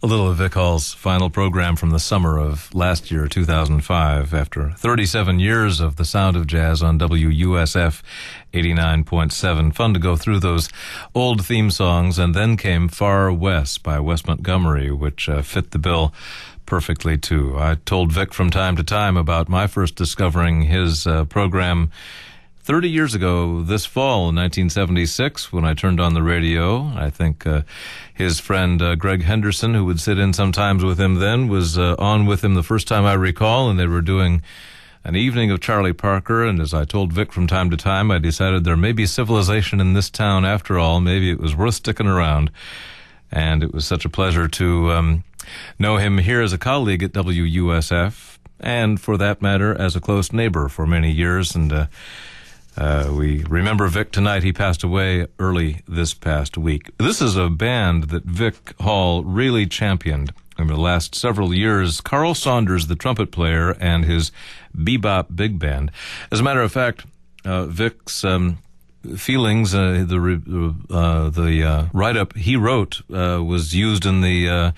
A little of Vic Hall's final program from the summer of last year, 2005, after 37 years of the sound of jazz on WUSF 89.7. Fun to go through those old theme songs, and then came Far West by Wes Montgomery, which fit the bill perfectly, too. I told Vic from time to time about my first discovering his program 30 years ago this fall in 1976 when I turned on the radio. I think his friend Greg Henderson, who would sit in sometimes with him then, was on with him the first time I recall, and they were doing an evening of Charlie Parker. And as I told Vic from time to time, I decided there may be civilization in this town after all. Maybe it was worth sticking around. And it was such a pleasure to know him here as a colleague at WUSF, and for that matter, as a close neighbor for many years. And we remember Vic tonight. He passed away early this past week. This is a band that Vic Hall really championed over the last several years. Carl Saunders, the trumpet player, and his bebop big band. As a matter of fact, Vic's feelings, the write-up he wrote was used in the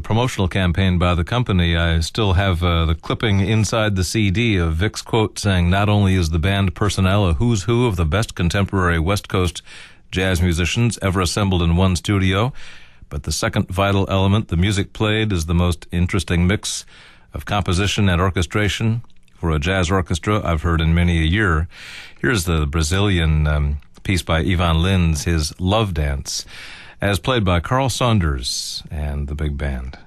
promotional campaign by the company. I still have the clipping inside the CD of Vic's quote saying, "Not only is the band personnel a who's who of the best contemporary West Coast jazz musicians ever assembled in one studio, but the second vital element, the music played, is the most interesting mix of composition and orchestration for a jazz orchestra I've heard in many a year." Here's the Brazilian piece by Ivan Lins, his Love Dance, as played by Carl Saunders and the big band.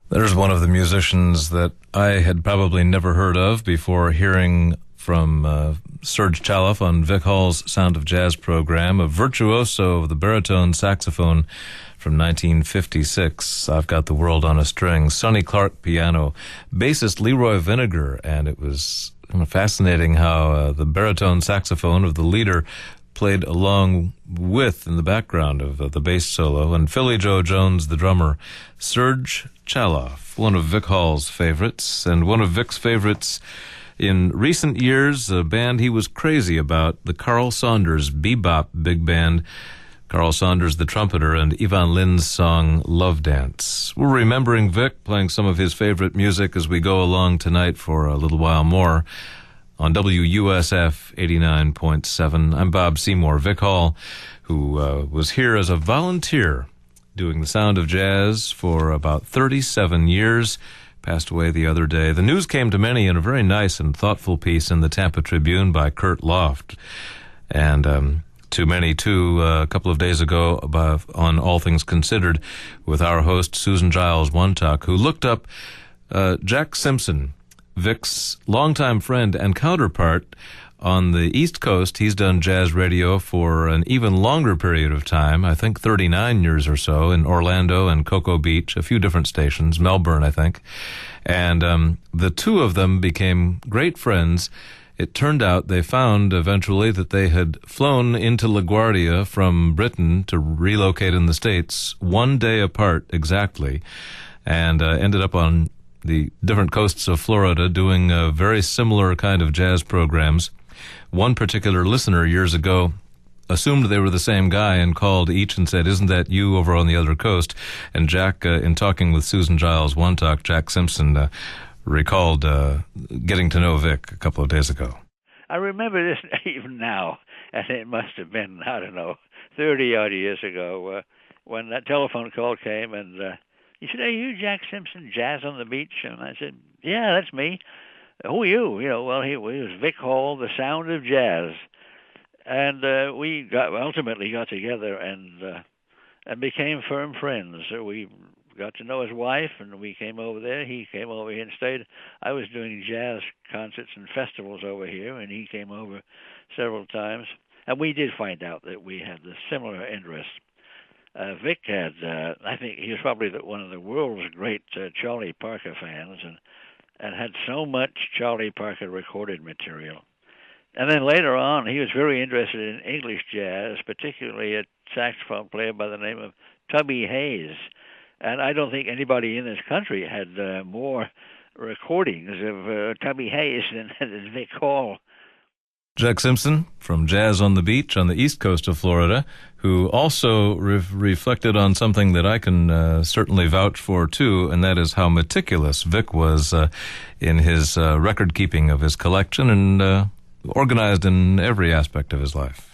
There's one of the musicians that I had probably never heard of before hearing from Serge Chaloff on Vic Hall's Sound of Jazz program, a virtuoso of the baritone saxophone from 1956. I've Got the World on a String. Sonny Clark piano, bassist Leroy Vinegar, and it was fascinating how the baritone saxophone of the leader played along with in the background of the bass solo, and Philly Joe Jones, the drummer. Serge Chaloff, one of Vic Hall's favorites, and one of Vic's favorites in recent years, a band he was crazy about, the Carl Saunders Bebop Big Band. Carl Saunders, the trumpeter, and Yvonne Lynn's song Love Dance. We're remembering Vic, playing some of his favorite music as we go along tonight for a little while more on WUSF 89.7. I'm Bob Seymour. Vic Hall, who was here as a volunteer doing the Sound of Jazz for about 37 years, passed away the other day. The news came to many in a very nice and thoughtful piece in the Tampa Tribune by Kurt Loft, and to many, too, a couple of days ago on All Things Considered with our host, Susan Giles Wontok, who looked up Jack Simpson, Vic's longtime friend and counterpart on the East Coast. He's done jazz radio for an even longer period of time, I think 39 years or so, in Orlando and Cocoa Beach, a few different stations, Melbourne, I think. And the two of them became great friends. It turned out they found eventually that they had flown into LaGuardia from Britain to relocate in the States 1 day apart exactly, and ended up on the different coasts of Florida doing a very similar kind of jazz programs. One particular listener years ago assumed they were the same guy and called each and said, "Isn't that you over on the other coast?" And Jack, in talking with Susan Giles Wontok, Jack Simpson recalled getting to know Vic a couple of days ago. I remember this even now, and it must have been, 30-odd years ago, when that telephone call came, and he said, "Are you Jack Simpson, Jazz on the Beach?" And I said, "Yeah, that's me." "Who are you?" He was Vic Hall, the Sound of Jazz. And we ultimately got together and became firm friends. So we got to know his wife, and we came over there. He came over here and stayed. I was doing jazz concerts and festivals over here, and he came over several times. And we did find out that we had the similar interests. Vic had, I think he was probably one of the world's great Charlie Parker fans, and had so much Charlie Parker recorded material. And then later on, he was very interested in English jazz, particularly a saxophone player by the name of Tubby Hayes. And I don't think anybody in this country had more recordings of Tubby Hayes than Vic Hall. Jack Simpson from Jazz on the Beach on the east coast of Florida, who also reflected on something that I can certainly vouch for, too, and that is how meticulous Vic was in his record-keeping of his collection and organized in every aspect of his life.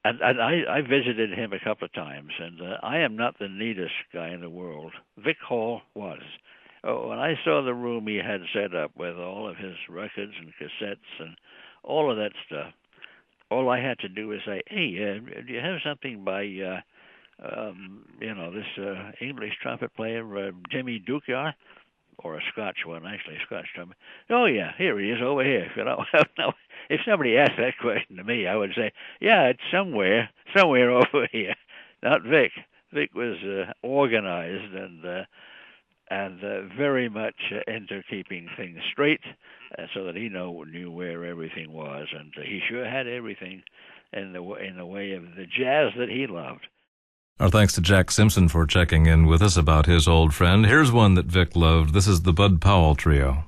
And I visited him a couple of times, and I am not the neatest guy in the world. Vic Hall was. When I saw the room he had set up with all of his records and cassettes and all of that stuff, all I had to do was say, "Hey, do you have something by, this English trumpet player, Jimmy Dukiar?" Or a Scotch one, actually, Scotch trumpet. "Oh, yeah, here he is over here." if somebody asked that question to me, I would say, yeah, it's somewhere over here. Not Vic. Vic was organized and very much into keeping things straight, so that he knew where everything was, and he sure had everything in the way of the jazz that he loved. Our thanks to Jack Simpson for checking in with us about his old friend. Here's one that Vic loved. This is the Bud Powell Trio.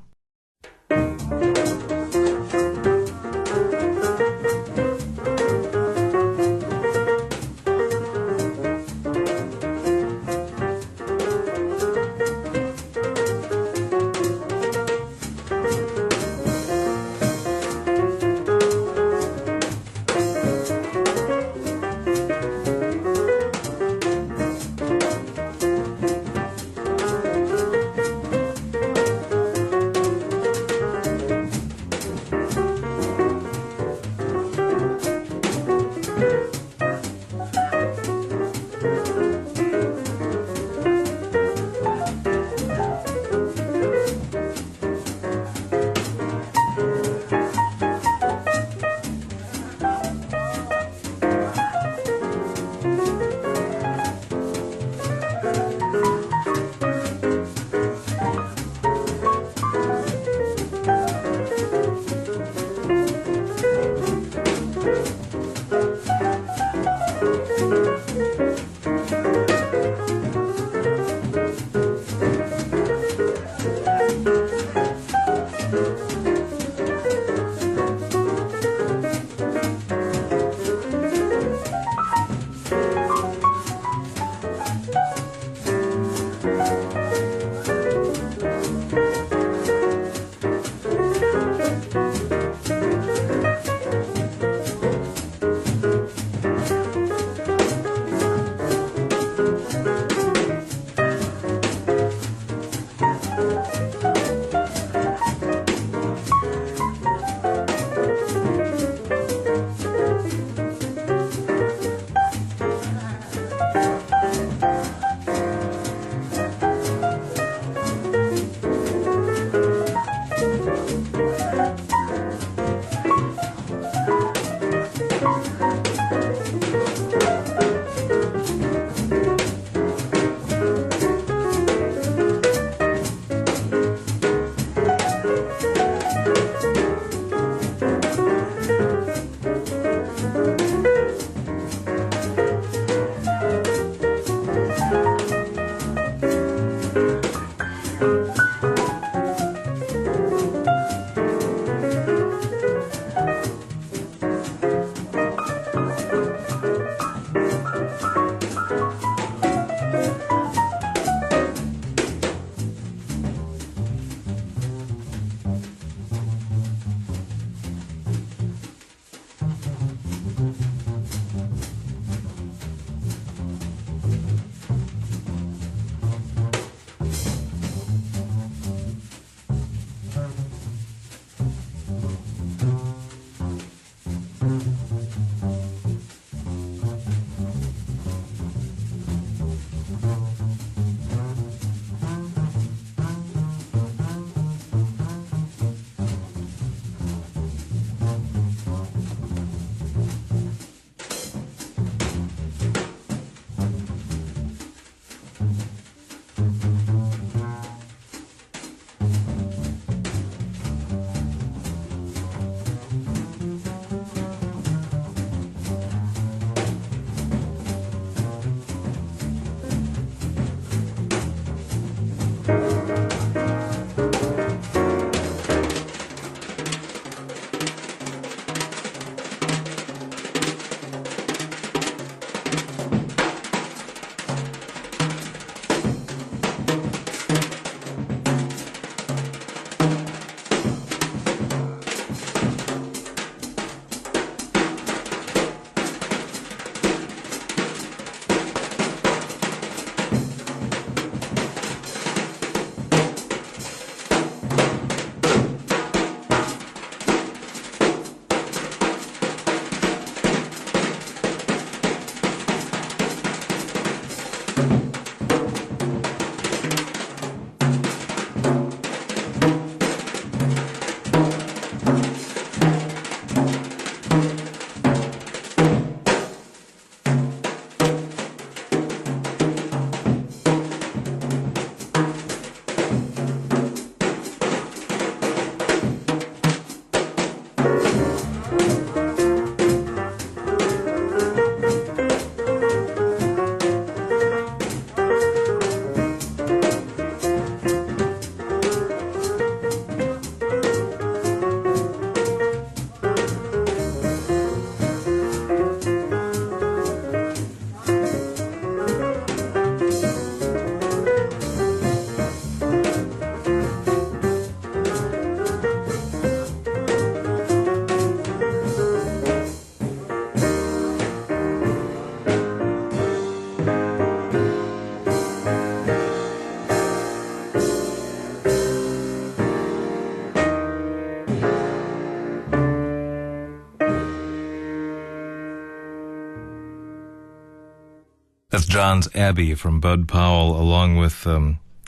John's Abbey from Bud Powell, along with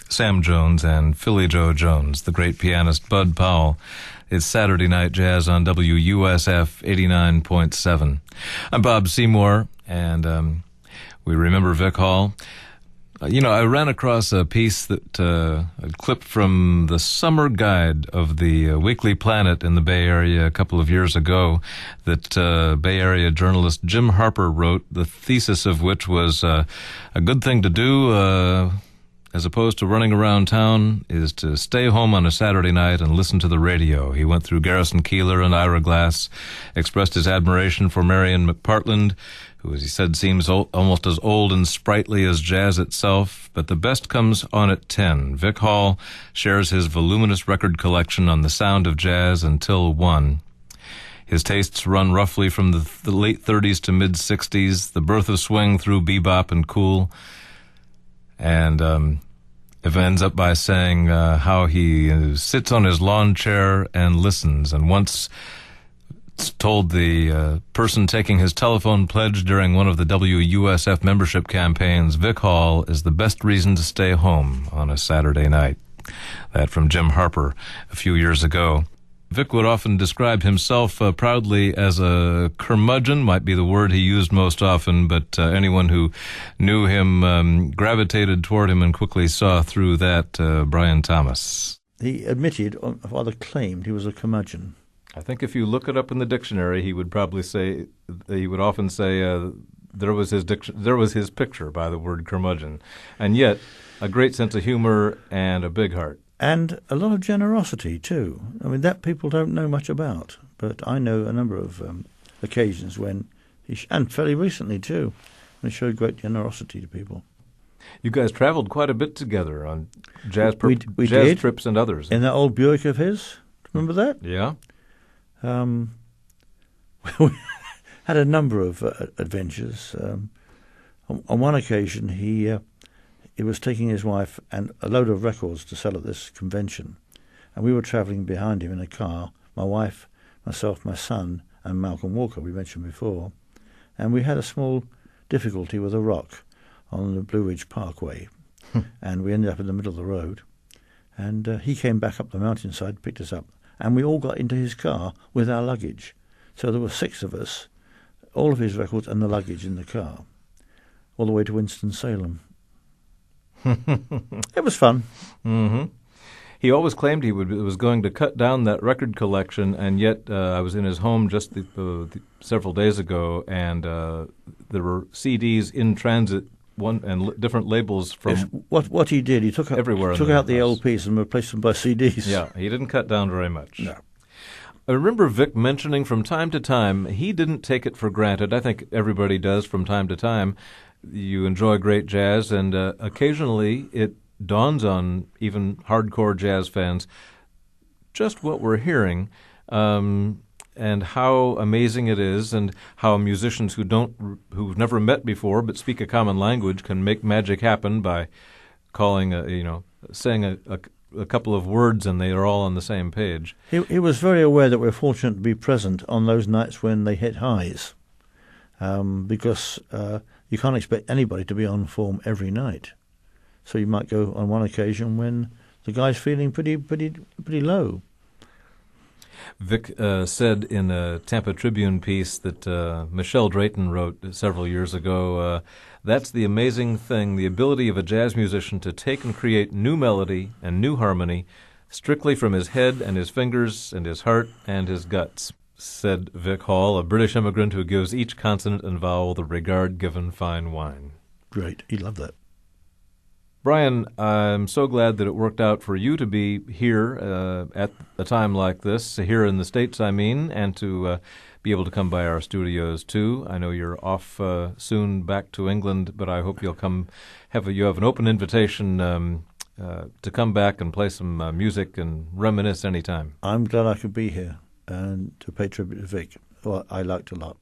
Sam Jones and Philly Joe Jones, the great pianist Bud Powell. It's Saturday Night Jazz on WUSF 89.7. I'm Bob Seymour, and we remember Vic Hall. I ran across a piece that a clip from the summer guide of the Weekly Planet in the Bay Area a couple of years ago that Bay Area journalist Jim Harper wrote, the thesis of which was a good thing to do as opposed to running around town is to stay home on a Saturday night and listen to the radio. He went through Garrison Keillor and Ira Glass, expressed his admiration for Marion McPartland, who, as he said, seems almost as old and sprightly as jazz itself, but the best comes on at 10. Vic Hall shares his voluminous record collection on the sound of jazz until 1. His tastes run roughly from the late 30s to mid-60s, the birth of swing through bebop and cool, and it ends up by saying how he sits on his lawn chair and listens, and once told the person taking his telephone pledge during one of the WUSF membership campaigns, Vic Hall is the best reason to stay home on a Saturday night. That from Jim Harper a few years ago. Vic would often describe himself proudly as a curmudgeon, might be the word he used most often, but anyone who knew him gravitated toward him and quickly saw through that. Brian Thomas. He admitted, or rather claimed, he was a curmudgeon. I think if you look it up in the dictionary, he would probably say, he would often say there was his picture by the word curmudgeon, and yet a great sense of humor and a big heart. And a lot of generosity, too. I mean, that people don't know much about. But I know a number of occasions when, and fairly recently, too, when he showed great generosity to people. You guys traveled quite a bit together on jazz we jazz did. Trips and others. In that old Buick of his. Remember that? Yeah. We had a number of adventures. On one occasion, he was taking his wife and a load of records to sell at this convention, and we were travelling behind him in a car, my wife, myself, my son, and Malcolm Walker, we mentioned before, and we had a small difficulty with a rock on the Blue Ridge Parkway, and we ended up in the middle of the road, and he came back up the mountainside, picked us up, and we all got into his car with our luggage. So there were 6 of us, all of his records and the luggage in the car, all the way to Winston-Salem. It was fun. Mm-hmm. He always claimed he was going to cut down that record collection, and yet I was in his home just several days ago, and there were CDs in transit, different labels from. Yes, what he did, he took out the LPs and replaced them by CDs. Yeah, he didn't cut down very much. No. I remember Vic mentioning from time to time he didn't take it for granted. I think everybody does from time to time. You enjoy great jazz, and occasionally it dawns on even hardcore jazz fans just what we're hearing, and how amazing it is, and how musicians who've never met before but speak a common language can make magic happen by saying a couple of words and they are all on the same page. He was very aware that we're fortunate to be present on those nights when they hit highs, because you can't expect anybody to be on form every night. So you might go on one occasion when the guy's feeling pretty low. Vic said in a Tampa Tribune piece that Michelle Drayton wrote several years ago, that's the amazing thing, the ability of a jazz musician to take and create new melody and new harmony strictly from his head and his fingers and his heart and his guts, said Vic Hall, a British immigrant who gives each consonant and vowel the regard given fine wine. Great. He loved that. Brian, I'm so glad that it worked out for you to be here at a time like this, here in the States, I mean, and to be able to come by our studios, too. I know you're off soon back to England, but I hope you'll come. You have an open invitation to come back and play some music and reminisce anytime. I'm glad I could be here and to pay tribute to Vic, who I liked a lot.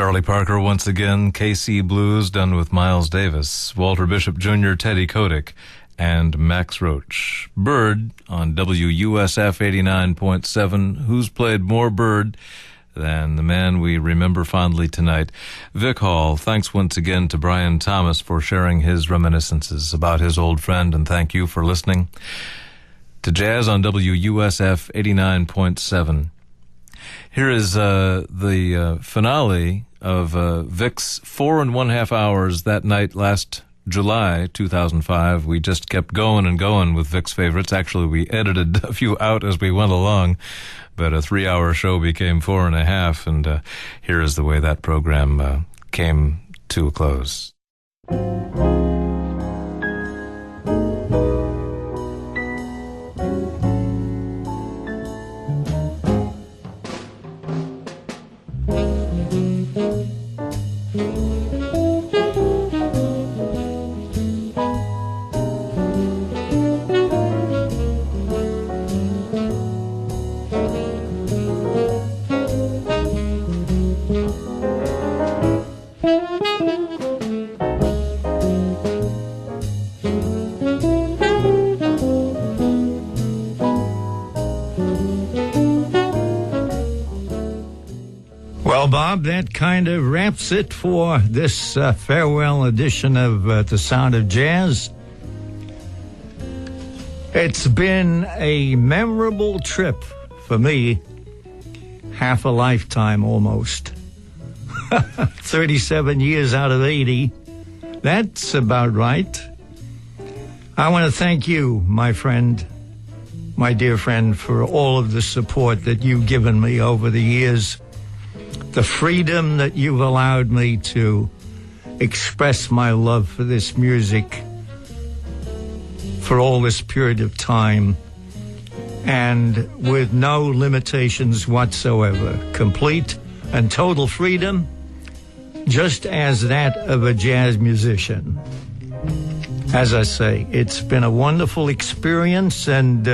Charlie Parker once again, KC Blues done with Miles Davis, Walter Bishop Jr., Teddy Kotick, and Max Roach. Bird on WUSF 89.7. Who's played more Bird than the man we remember fondly tonight? Vic Hall. Thanks once again to Brian Thomas for sharing his reminiscences about his old friend, and thank you for listening to Jazz on WUSF 89.7. Here is the finale of Vic's 4.5 hours that night last July 2005. We just kept going and going with Vic's favorites. Actually, we edited a few out as we went along, but a 3-hour show became 4.5, and here is the way that program came to a close. Well, Bob, that kind of wraps it for this farewell edition of The Sound of Jazz. It's been a memorable trip for me, half a lifetime almost. 37 years out of 80. That's about right. I want to thank you, my friend, my dear friend, for all of the support that you've given me over the years. The freedom that you've allowed me to express my love for this music for all this period of time, and with no limitations whatsoever. Complete and total freedom, just as that of a jazz musician. As I say, it's been a wonderful experience, and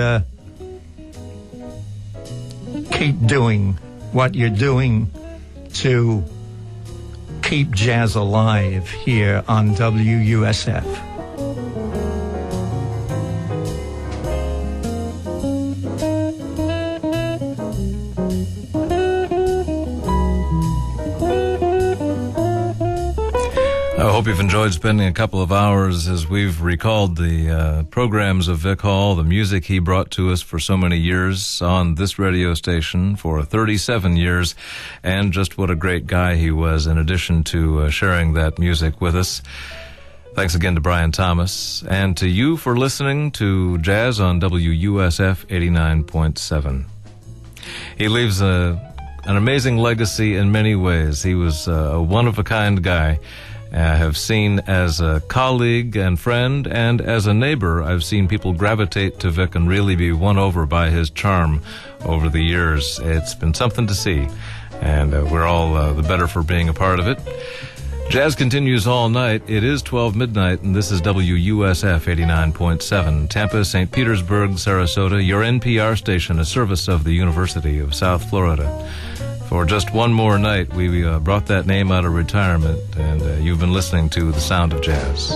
keep doing what you're doing to keep jazz alive here on WUSF. I hope you've enjoyed spending a couple of hours as we've recalled the programs of Vic Hall, the music he brought to us for so many years on this radio station for 37 years, and just what a great guy he was in addition to sharing that music with us. Thanks again to Brian Thomas, and to you for listening to Jazz on WUSF 89.7. He leaves an amazing legacy in many ways. He was a one-of-a-kind guy. I have seen as a colleague and friend, and as a neighbor, I've seen people gravitate to Vic and really be won over by his charm over the years. It's been something to see, and we're all the better for being a part of it. Jazz continues all night. It is 12 midnight, and this is WUSF 89.7, Tampa, St. Petersburg, Sarasota, your NPR station, a service of the University of South Florida. For just one more night, we brought that name out of retirement, and you've been listening to The Sound of Jazz.